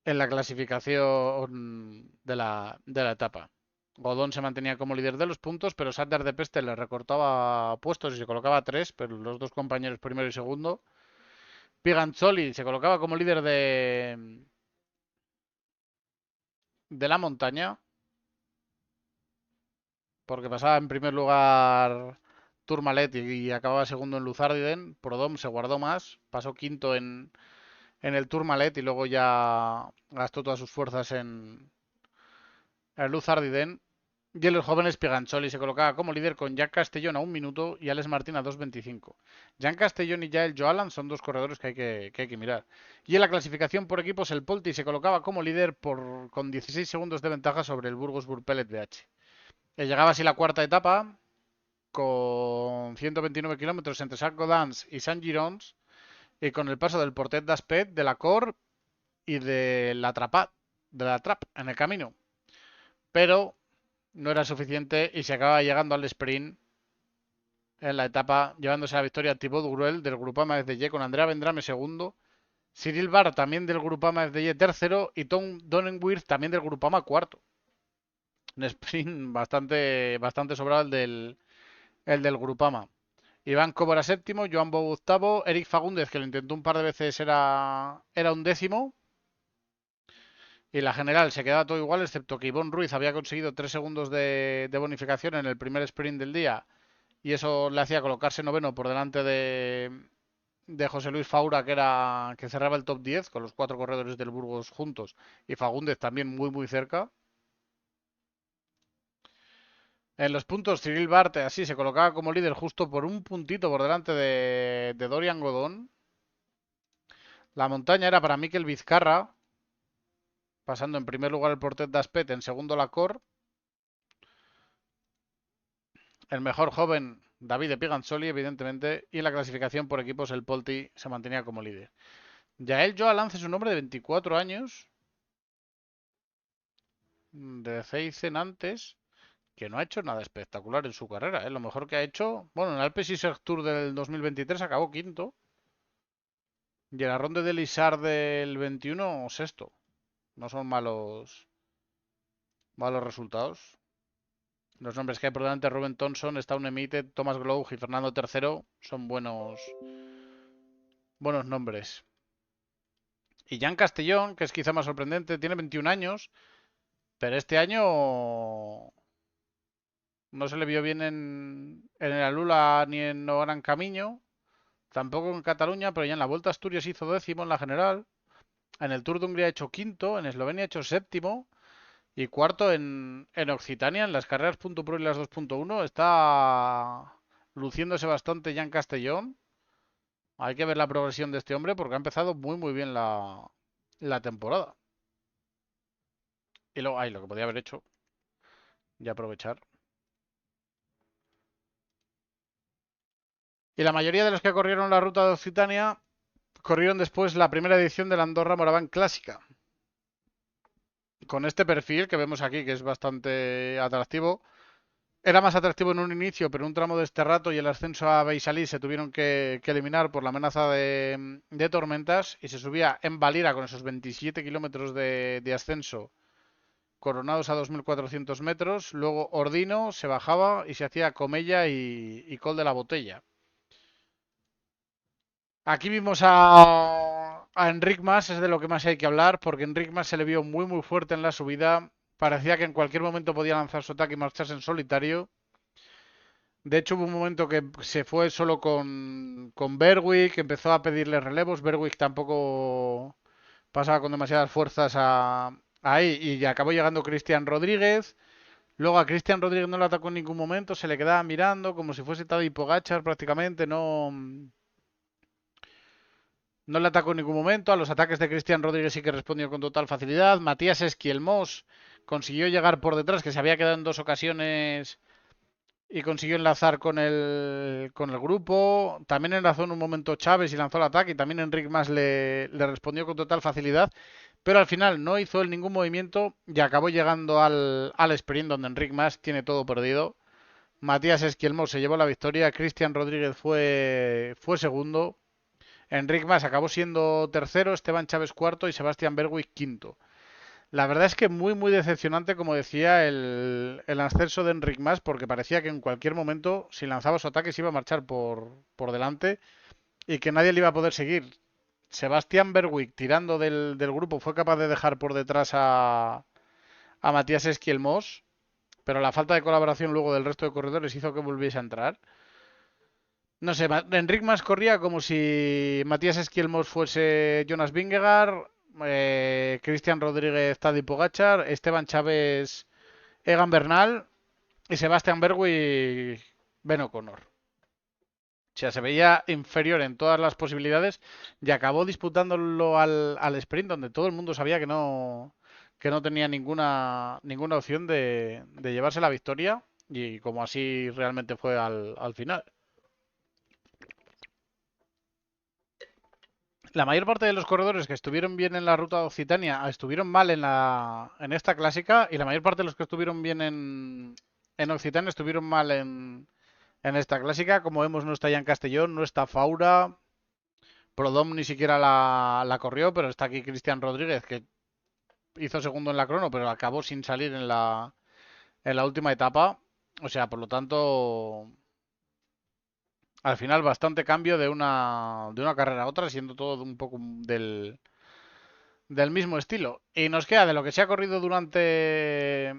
A: en la clasificación de la etapa. Godón se mantenía como líder de los puntos, pero Sander de Peste le recortaba puestos y se colocaba tres, pero los dos compañeros primero y segundo. Piganzoli se colocaba como líder de la montaña, porque pasaba en primer lugar Tourmalet y acababa segundo en Luzardiden. Prodom se guardó más, pasó quinto en el Tourmalet y luego ya gastó todas sus fuerzas en el Luzardiden. Y en los jóvenes Piganzoli se colocaba como líder con Jan Castellón a 1 minuto y Alex Martín a 2.25. Jan Castellón y Yael Joalan son dos corredores que hay que mirar. Y en la clasificación por equipos el Polti se colocaba como líder con 16 segundos de ventaja sobre el Burgos Burpelet BH. Llegaba así la cuarta etapa con 129 kilómetros entre Saint-Gaudens y Saint-Girons y con el paso del Portet d'Aspet, de la Cor y de la Trap en el camino. Pero no era suficiente y se acaba llegando al sprint en la etapa, llevándose la victoria Thibaut Gruel del Grupama FDJ con Andrea Vendrame segundo, Cyril Barr también del Grupama FDJ tercero y Tom Donenwirth también del Grupama cuarto. Un sprint bastante sobrado el del Grupama. Iván Cobora séptimo, Joan Bou octavo, Eric Fagúndez, que lo intentó un par de veces, era undécimo. Y la general se quedaba todo igual, excepto que Ivonne Ruiz había conseguido 3 segundos de bonificación en el primer sprint del día. Y eso le hacía colocarse noveno por delante de José Luis Faura, que cerraba el top 10 con los cuatro corredores del Burgos juntos. Y Fagúndez también muy cerca. En los puntos, Cyril Barte así se colocaba como líder justo por un puntito por delante de Dorian Godón. La montaña era para Mikel Vizcarra, pasando en primer lugar el Portet d'Aspet, en segundo la Cor. El mejor joven, David de Piganzoli, evidentemente, y en la clasificación por equipos el Polti se mantenía como líder. Yael Joalanz es un hombre de 24 años, de Zeissen antes, que no ha hecho nada espectacular en su carrera. Lo mejor que ha hecho, bueno, en el Alpes Isère Tour del 2023 acabó quinto. Y en la Ronde del Isar del 21, sexto. No son malos resultados. Los nombres que hay por delante, Ruben Thompson, Staun Emite, Thomas Glow y Fernando III, son buenos nombres. Y Jan Castellón, que es quizá más sorprendente, tiene 21 años, pero este año no se le vio bien en el Alula ni en No Gran Camino, tampoco en Cataluña, pero ya en la Vuelta a Asturias hizo décimo en la general. En el Tour de Hungría ha hecho quinto, en Eslovenia ha hecho séptimo y cuarto en Occitania, en las carreras .pro y las 2.1. Está luciéndose bastante Jan Castellón. Hay que ver la progresión de este hombre porque ha empezado muy bien la temporada. Y luego, lo que podía haber hecho y aprovechar. Y la mayoría de los que corrieron la ruta de Occitania corrieron después la primera edición de la Andorra Moraván Clásica. Con este perfil que vemos aquí, que es bastante atractivo. Era más atractivo en un inicio, pero un tramo de este rato y el ascenso a Beisalí se tuvieron que eliminar por la amenaza de tormentas y se subía en Valira con esos 27 kilómetros de ascenso coronados a 2.400 metros. Luego Ordino se bajaba y se hacía Comella y Col de la Botella. Aquí vimos a Enric Mas, es de lo que más hay que hablar, porque Enric Mas se le vio muy muy fuerte en la subida. Parecía que en cualquier momento podía lanzar su ataque y marcharse en solitario. De hecho, hubo un momento que se fue solo con Berwick, empezó a pedirle relevos. Berwick tampoco pasaba con demasiadas fuerzas ahí y acabó llegando Cristian Rodríguez. Luego a Cristian Rodríguez no le atacó en ningún momento, se le quedaba mirando como si fuese Tadej Pogačar prácticamente, no le atacó en ningún momento. A los ataques de Cristian Rodríguez sí que respondió con total facilidad. Matías Esquielmós consiguió llegar por detrás, que se había quedado en dos ocasiones y consiguió enlazar con el grupo. También enlazó en un momento Chávez y lanzó el ataque y también Enric Mas le respondió con total facilidad. Pero al final no hizo él ningún movimiento y acabó llegando al sprint donde Enric Mas tiene todo perdido. Matías Esquielmós se llevó la victoria, Cristian Rodríguez fue segundo, Enric Mas acabó siendo tercero, Esteban Chávez cuarto y Sebastián Berwick quinto. La verdad es que muy muy decepcionante, como decía, el ascenso de Enric Mas, porque parecía que en cualquier momento, si lanzaba su ataque, se iba a marchar por delante y que nadie le iba a poder seguir. Sebastián Berwick, tirando del grupo, fue capaz de dejar por detrás a Matías Esquielmós, pero la falta de colaboración luego del resto de corredores hizo que volviese a entrar. No sé, Enric Mas corría como si Matías Esquielmos fuese Jonas Vingegaard, Cristian Rodríguez Tadej Pogačar, Esteban Chávez Egan Bernal y Sebastián Berwick Ben O'Connor. O sea, se veía inferior en todas las posibilidades y acabó disputándolo al sprint donde todo el mundo sabía que no tenía ninguna opción de llevarse la victoria y como así realmente fue al final. La mayor parte de los corredores que estuvieron bien en la ruta de Occitania estuvieron mal en esta clásica y la mayor parte de los que estuvieron bien en Occitania estuvieron mal en esta clásica. Como vemos, no está Jan Castellón, no está Faura, Prodom ni siquiera la corrió, pero está aquí Cristian Rodríguez, que hizo segundo en la crono, pero acabó sin salir en la última etapa. O sea, por lo tanto, al final bastante cambio de una carrera a otra, siendo todo un poco del mismo estilo. Y nos queda de lo que se ha corrido durante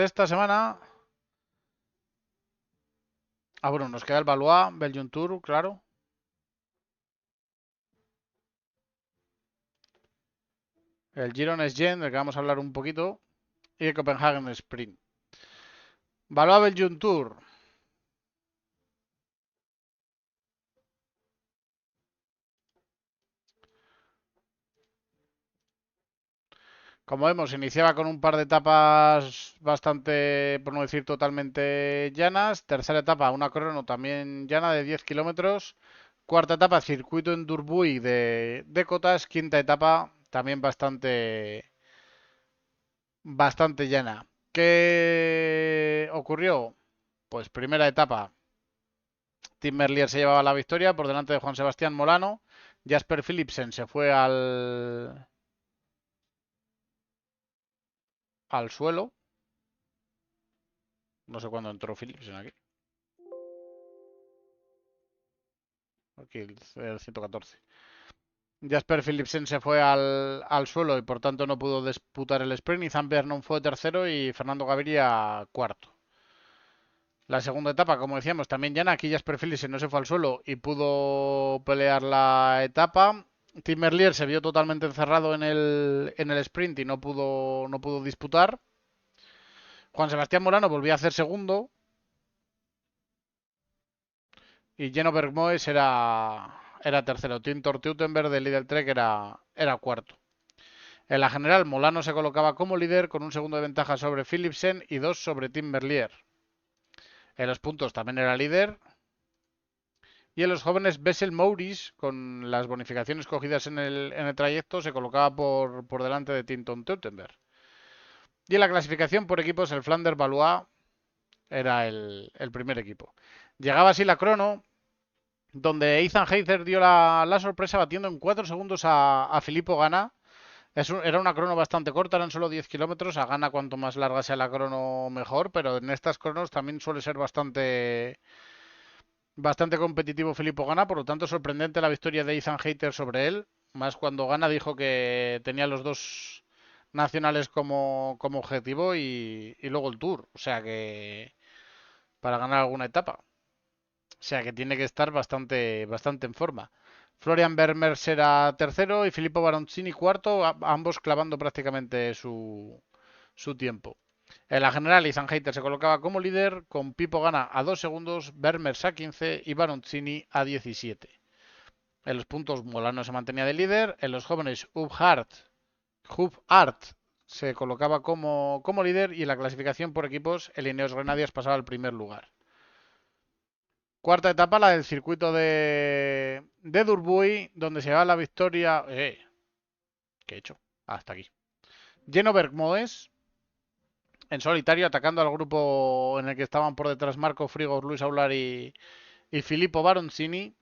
A: esta semana. Ah, bueno, nos queda el Valois, Belgium Tour, claro. El Giro Gen, del que vamos a hablar un poquito. Y el Copenhagen Sprint. Valois Belgium Tour. Como vemos, iniciaba con un par de etapas bastante, por no decir totalmente llanas. Tercera etapa, una crono también llana de 10 kilómetros. Cuarta etapa, circuito en Durbuy de cotas. Quinta etapa, también bastante llana. ¿Qué ocurrió? Pues primera etapa, Tim Merlier se llevaba la victoria por delante de Juan Sebastián Molano. Jasper Philipsen se fue al suelo. No sé cuándo entró Philipsen aquí. Aquí el 114. Jasper Philipsen se fue al suelo y por tanto no pudo disputar el sprint. Y Zan Vernon fue tercero y Fernando Gaviria cuarto. La segunda etapa, como decíamos, también llana. Aquí Jasper Philipsen no se fue al suelo y pudo pelear la etapa. Tim Merlier se vio totalmente encerrado en el sprint y no pudo disputar. Juan Sebastián Molano volvió a hacer segundo. Y Geno Bergmoes era tercero. Tim Tortutenberg del líder Trek era cuarto. En la general, Molano se colocaba como líder con un segundo de ventaja sobre Philipsen y dos sobre Tim Merlier. En los puntos también era líder. Y en los jóvenes, Bessel Mouris, con las bonificaciones cogidas en el trayecto, se colocaba por delante de Tim Tortutenberg. Y en la clasificación por equipos, el Flanders Valois era el primer equipo. Llegaba así la crono, donde Ethan Heizer dio la sorpresa batiendo en 4 segundos a Filippo Ganna. Era una crono bastante corta, eran solo 10 kilómetros. A Ganna cuanto más larga sea la crono mejor, pero en estas cronos también suele ser Bastante competitivo Filippo Ganna, por lo tanto sorprendente la victoria de Ethan Hayter sobre él. Más cuando Ganna dijo que tenía los dos nacionales como objetivo y luego el Tour. O sea que para ganar alguna etapa. O sea que tiene que estar bastante en forma. Florian Vermeer será tercero y Filippo Baroncini cuarto, ambos clavando prácticamente su tiempo. En la general, Ethan Hayter se colocaba como líder, con Pipo Gana a 2 segundos, Vermeer a 15 y Baroncini a 17. En los puntos, Molano se mantenía de líder. En los jóvenes, Hub Art se colocaba como líder y en la clasificación por equipos, el Ineos Grenadiers pasaba al primer lugar. Cuarta etapa, la del circuito de Durbuy, donde se va la victoria. ¿Qué he hecho? Hasta aquí. Geno Bergmoes, en solitario, atacando al grupo en el que estaban por detrás Marco Frigo, Luis Aular y Filippo Baroncini.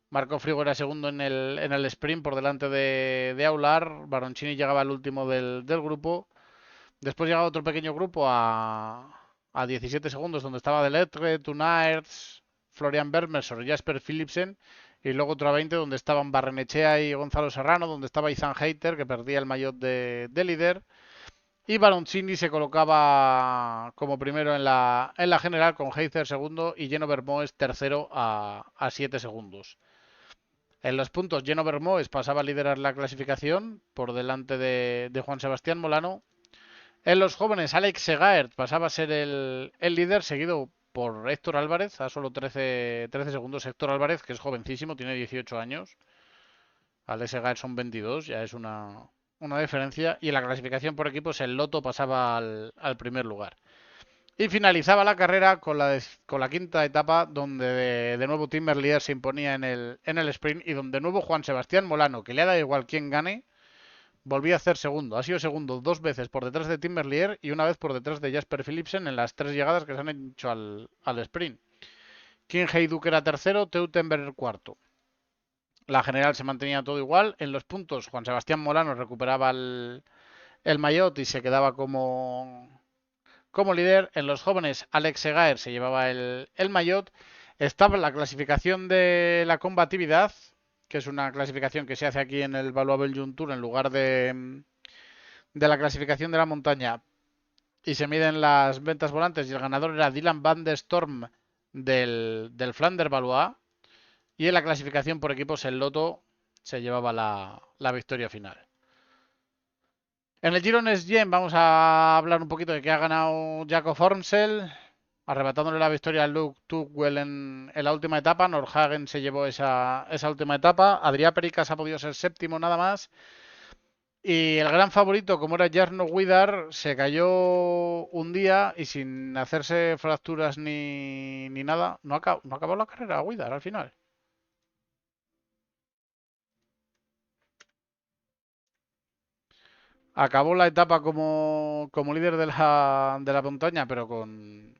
A: Marco Frigo era segundo en el sprint por delante de Aular. Baroncini llegaba al último del grupo. Después llegaba otro pequeño grupo a 17 segundos, donde estaba Deletre, Tunaerts, Florian Vermeer, Jasper Philipsen. Y luego otro a 20, donde estaban Barrenechea y Gonzalo Serrano, donde estaba Ethan Hayter, que perdía el maillot de líder. Y Baroncini se colocaba como primero en la general, con Hayter segundo y Geno Vermoes tercero a 7 segundos. En los puntos, Geno Vermoes pasaba a liderar la clasificación por delante de Juan Sebastián Molano. En los jóvenes, Alex Segaert pasaba a ser el líder, seguido por Héctor Álvarez, a solo 13 segundos. Héctor Álvarez, que es jovencísimo, tiene 18 años. Alex Segaert son 22, ya es una diferencia. Y en la clasificación por equipos, el Loto pasaba al primer lugar. Y finalizaba la carrera con la quinta etapa, donde de nuevo Tim Merlier se imponía en el sprint y donde de nuevo Juan Sebastián Molano, que le ha dado igual quién gane, volvía a hacer segundo. Ha sido segundo 2 veces por detrás de Tim Merlier y una vez por detrás de Jasper Philipsen en las 3 llegadas que se han hecho al sprint. Kim Heiduk era tercero, Teutenberg cuarto. La general se mantenía todo igual. En los puntos, Juan Sebastián Molano recuperaba el maillot y se quedaba como líder. En los jóvenes, Alex Segaer se llevaba el maillot. Estaba en la clasificación de la combatividad, que es una clasificación que se hace aquí en el Valois Belgium Tour en lugar de la clasificación de la montaña, y se miden las ventas volantes, y el ganador era Dylan van der Storm del Flander Valois, y en la clasificación por equipos el Loto se llevaba la victoria final. En el Giro Next-Gen vamos a hablar un poquito de que ha ganado Jakob Fornsel, arrebatándole la victoria a Luke Tugwell en la última etapa. Nordhagen se llevó esa última etapa. Adrià Pericas ha podido ser séptimo nada más. Y el gran favorito, como era Jarno Widar, se cayó un día y sin hacerse fracturas ni nada, no acabó la carrera Widar al final. Acabó la etapa como líder de la montaña, pero con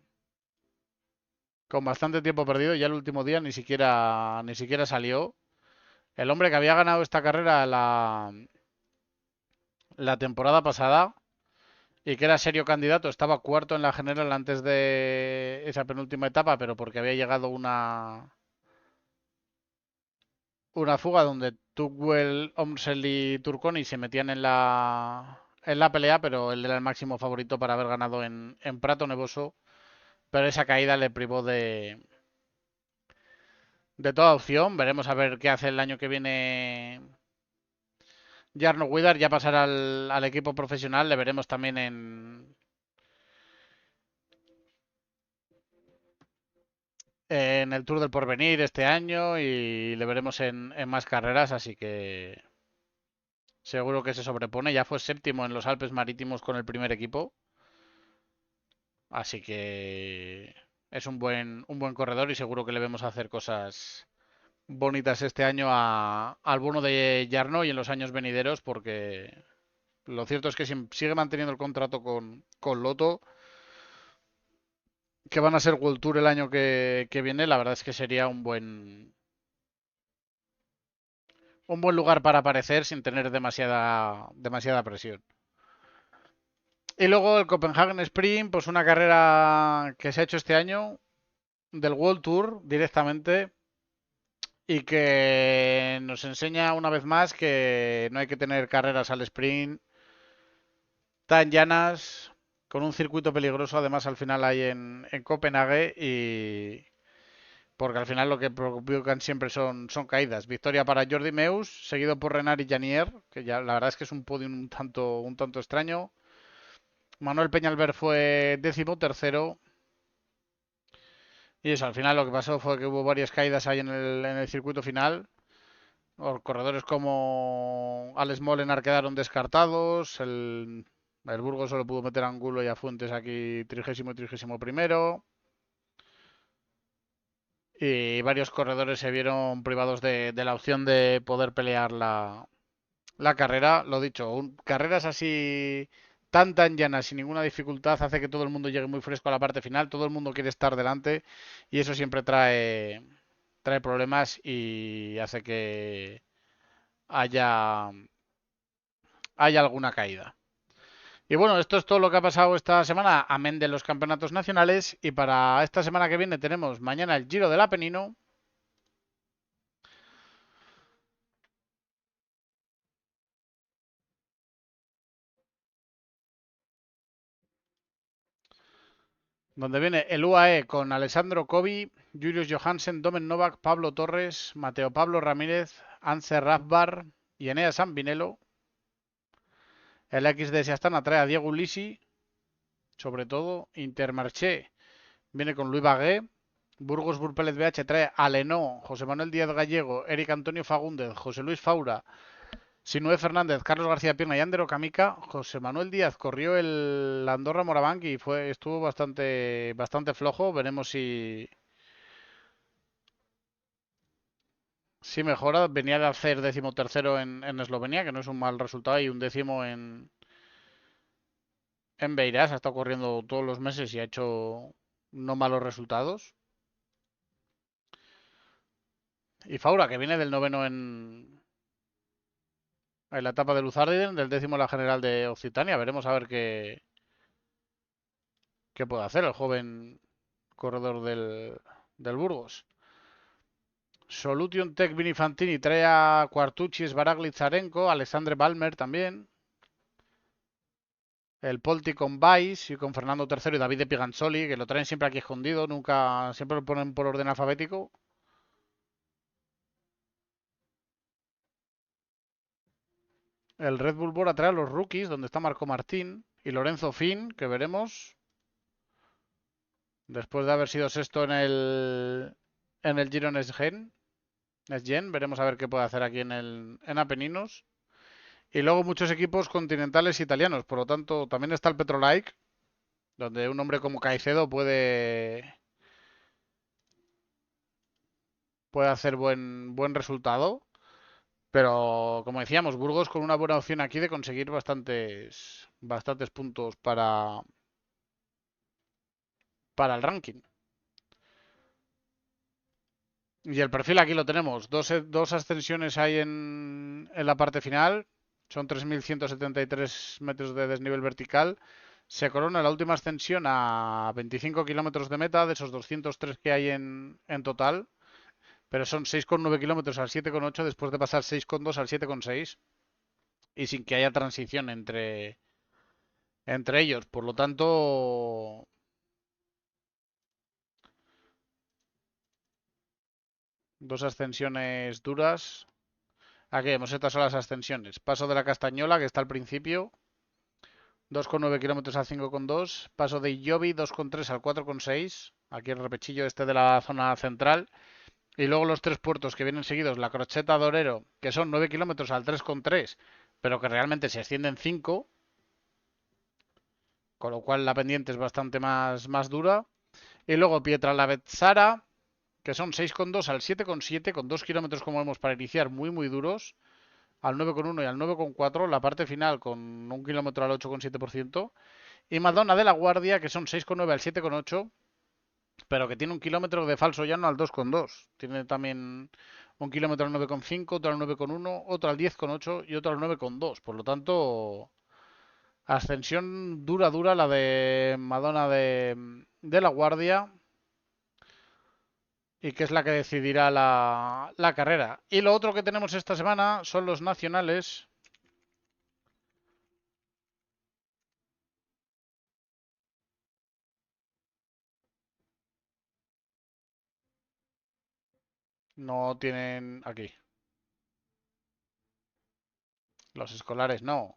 A: bastante tiempo perdido. Ya el último día ni siquiera salió. El hombre que había ganado esta carrera la temporada pasada y que era serio candidato, estaba cuarto en la general antes de esa penúltima etapa, pero porque había llegado una fuga donde Tugwell, Omsel y Turconi se metían en la pelea, pero él era el máximo favorito para haber ganado en Prato Nevoso, pero esa caída le privó de toda opción. Veremos a ver qué hace el año que viene Jarno Widar, ya pasará al equipo profesional, le veremos también en el Tour del Porvenir este año y le veremos en más carreras, así que seguro que se sobrepone. Ya fue séptimo en los Alpes Marítimos con el primer equipo, así que es un buen corredor y seguro que le vemos hacer cosas bonitas este año al bono de Jarno y en los años venideros, porque lo cierto es que si sigue manteniendo el contrato con Loto, que van a ser World Tour el año que viene, la verdad es que sería un buen lugar para aparecer sin tener demasiada presión. Y luego el Copenhagen Sprint, pues una carrera que se ha hecho este año, del World Tour directamente y que nos enseña una vez más que no hay que tener carreras al sprint tan llanas, con un circuito peligroso además al final hay en Copenhague y porque al final lo que provocan siempre son caídas. Victoria para Jordi Meus, seguido por Renard y Janier, que ya la verdad es que es un podium un tanto extraño. Manuel Peñalver fue 13º. Y eso, al final lo que pasó fue que hubo varias caídas ahí en el circuito final. Los corredores como Alex Molenar quedaron descartados. El Burgos solo pudo meter a Angulo y a Fuentes aquí 30º y 31º. Y varios corredores se vieron privados de la opción de poder pelear la carrera. Lo dicho, carreras así tan llanas, sin ninguna dificultad, hace que todo el mundo llegue muy fresco a la parte final. Todo el mundo quiere estar delante y eso siempre trae problemas y hace que haya alguna caída. Y bueno, esto es todo lo que ha pasado esta semana, amén de los campeonatos nacionales. Y para esta semana que viene tenemos mañana el Giro del Apenino, donde viene el UAE con Alessandro Covi, Julius Johansen, Domen Novak, Pablo Torres, Mateo Pablo Ramírez, Anse Rafbar y Enea Sambinello. El XDS Astana trae a Diego Ulisi, sobre todo. Intermarché viene con Luis Bagué. Burgos Burpélez BH trae a Lenó, José Manuel Díaz Gallego, Eric Antonio Fagúndez, José Luis Faura, Sinué Fernández, Carlos García Pierna y Andero Camica. José Manuel Díaz corrió el Andorra Morabanc y estuvo bastante flojo. Veremos si mejora. Venía de hacer 13º en Eslovenia, que no es un mal resultado, y un 10º en Beirás. Ha estado corriendo todos los meses y ha hecho no malos resultados. Y Faura, que viene del 9º en la etapa de Luzardiden, del 10º en la general de Occitania. Veremos a ver qué puede hacer el joven corredor del Burgos. Solution Tech Vinifantini trae a Quartucci, Sbaragli, Zarenko, Alexandre Balmer también. El Polti con Vice y con Fernando III y David de Piganzoli, que lo traen siempre aquí escondido, nunca, siempre lo ponen por orden alfabético. El Red Bull Bora trae a los rookies, donde está Marco Martín y Lorenzo Fin, que veremos. Después de haber sido sexto en el Giro Nesgen, veremos a ver qué puede hacer aquí en Apeninos. Y luego muchos equipos continentales italianos, por lo tanto también está el Petrolike, donde un hombre como Caicedo puede hacer buen resultado. Pero como decíamos, Burgos con una buena opción aquí de conseguir bastantes puntos para el ranking. Y el perfil aquí lo tenemos. Dos ascensiones hay en la parte final. Son 3.173 metros de desnivel vertical. Se corona la última ascensión a 25 kilómetros de meta, de esos 203 que hay en total. Pero son 6,9 kilómetros al 7,8 después de pasar 6,2 al 7,6. Y sin que haya transición entre ellos. Por lo tanto, dos ascensiones duras. Aquí vemos, estas son las ascensiones. Paso de la Castañola, que está al principio. 2,9 kilómetros al 5,2. Paso de Illobi, 2,3 al 4,6. Aquí el repechillo este de la zona central. Y luego los tres puertos que vienen seguidos. La Crocheta Dorero, que son 9 kilómetros al 3,3. Pero que realmente se extienden 5. Con lo cual la pendiente es bastante más dura. Y luego Pietralavezzara, que son 6,2 al 7,7, con 2 kilómetros como vemos para iniciar muy duros, al 9,1 y al 9,4, la parte final con 1 kilómetro al 8,7%, y Madonna de la Guardia, que son 6,9 al 7,8, pero que tiene 1 kilómetro de falso llano al 2,2. Tiene también 1 kilómetro al 9,5, otro al 9,1, otro al 10,8 y otro al 9,2. Por lo tanto, ascensión dura la de Madonna de la Guardia. y que es la que decidirá la carrera. Y lo otro que tenemos esta semana son los nacionales. No tienen aquí. Los escolares no.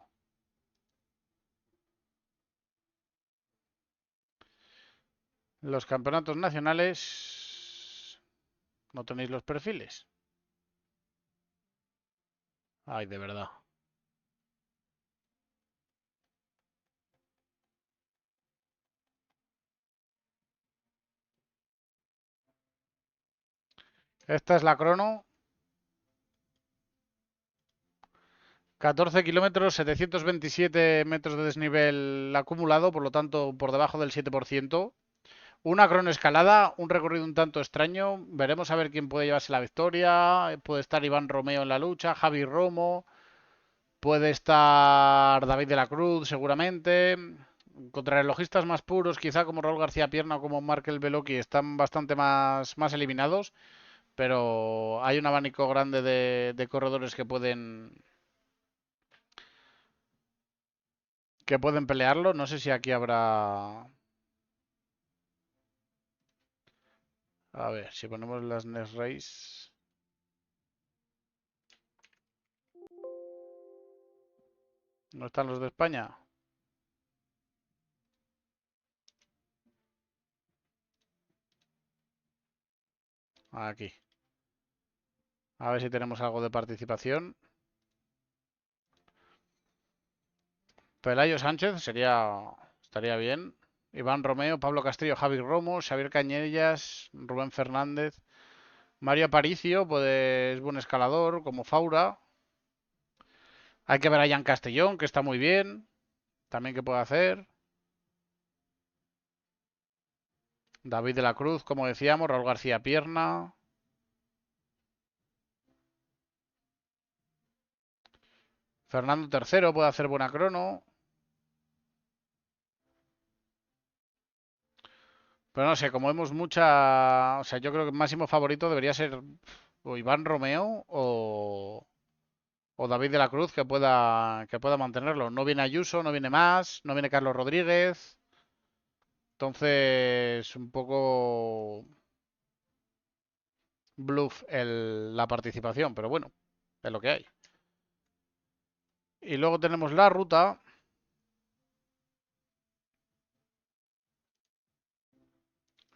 A: Los campeonatos nacionales no tenéis los perfiles. Ay, de verdad. Esta es la crono. 14 kilómetros, 727 metros de desnivel acumulado, por lo tanto por debajo del 7%. Una cronoescalada, un recorrido un tanto extraño. Veremos a ver quién puede llevarse la victoria. Puede estar Iván Romeo en la lucha, Javi Romo, puede estar David de la Cruz seguramente. Contrarrelojistas más puros, quizá como Raúl García Pierna o como Markel Beloki, están bastante más eliminados. Pero hay un abanico grande de corredores que pueden pelearlo. No sé si aquí habrá. A ver, si ponemos las Next Race. ¿No están los de España? Aquí. A ver si tenemos algo de participación. Pelayo Sánchez estaría bien. Iván Romeo, Pablo Castillo, Javi Romo, Xavier Cañellas, Rubén Fernández. Mario Aparicio, pues es buen escalador, como Faura. Hay que ver a Jan Castellón, que está muy bien. También que puede hacer. David de la Cruz, como decíamos, Raúl García Pierna. Fernando III puede hacer buena crono. Pero no sé, como vemos mucha. O sea, yo creo que el máximo favorito debería ser o Iván Romeo o David de la Cruz que pueda mantenerlo. No viene Ayuso, no viene más, no viene Carlos Rodríguez. Entonces, un poco bluff la participación, pero bueno, es lo que hay. Y luego tenemos la ruta.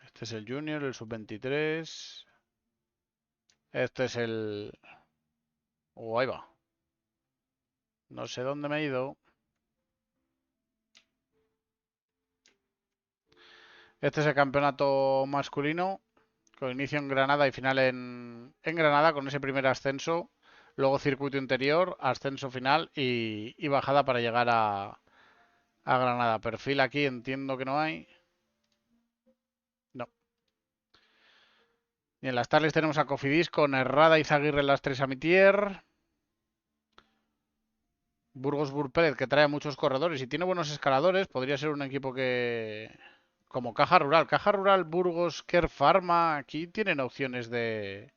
A: Este es el Junior, el Sub-23. Este es el. Oh, ahí va. No sé dónde me he ido. Este es el campeonato masculino, con inicio en Granada y final en Granada, con ese primer ascenso. Luego circuito interior, ascenso final y bajada para llegar a Granada. Perfil aquí entiendo que no hay. No. Y en las tardes tenemos a Cofidis con Herrada y Zaguirre en las tres a Mitier. Burgos Burpérez, que trae muchos corredores y tiene buenos escaladores. Podría ser un equipo que. Como Caja Rural. Caja Rural, Burgos, Kerr Pharma. Aquí tienen opciones de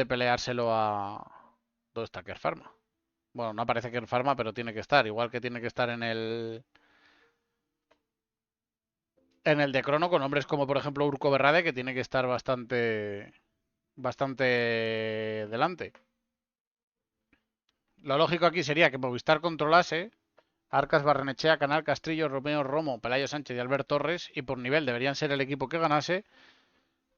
A: peleárselo a. ¿Dónde está Kerr Pharma? Bueno, no aparece Kerr Pharma, pero tiene que estar. Igual que tiene que estar en el de Crono con hombres como por ejemplo Urco Berrade, que tiene que estar bastante delante. Lo lógico aquí sería que Movistar controlase Arcas, Barrenechea, Canal, Castrillo, Romeo, Romo, Pelayo Sánchez y Albert Torres, y por nivel deberían ser el equipo que ganase,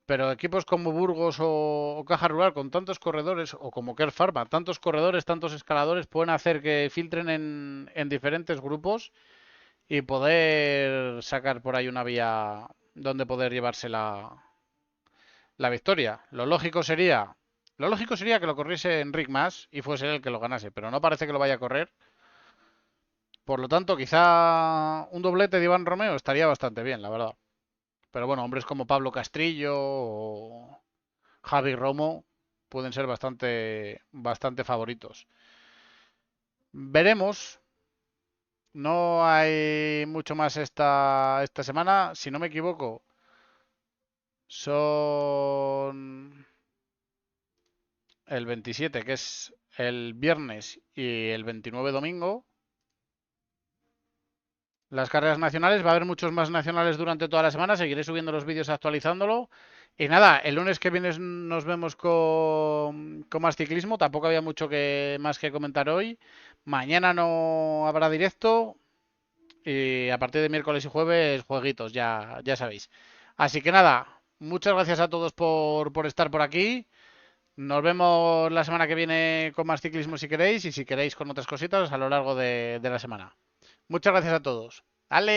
A: pero equipos como Burgos o Caja Rural con tantos corredores, o como Kerr Pharma, tantos corredores, tantos escaladores, pueden hacer que filtren en diferentes grupos y poder sacar por ahí una vía donde poder llevarse la victoria. Lo lógico sería que lo corriese Enric Mas y fuese él el que lo ganase, pero no parece que lo vaya a correr. Por lo tanto, quizá un doblete de Iván Romeo estaría bastante bien, la verdad. Pero bueno, hombres como Pablo Castrillo o Javi Romo pueden ser bastante favoritos. Veremos. No hay mucho más esta semana. Si no me equivoco, son el 27, que es el viernes, y el 29 domingo. Las carreras nacionales, va a haber muchos más nacionales durante toda la semana, seguiré subiendo los vídeos actualizándolo. Y nada, el lunes que viene nos vemos con más ciclismo, tampoco había mucho más que comentar hoy. Mañana no habrá directo y a partir de miércoles y jueves jueguitos, ya sabéis. Así que nada, muchas gracias a todos por estar por aquí. Nos vemos la semana que viene con más ciclismo si queréis y si queréis con otras cositas a lo largo de la semana. Muchas gracias a todos. ¡Ale!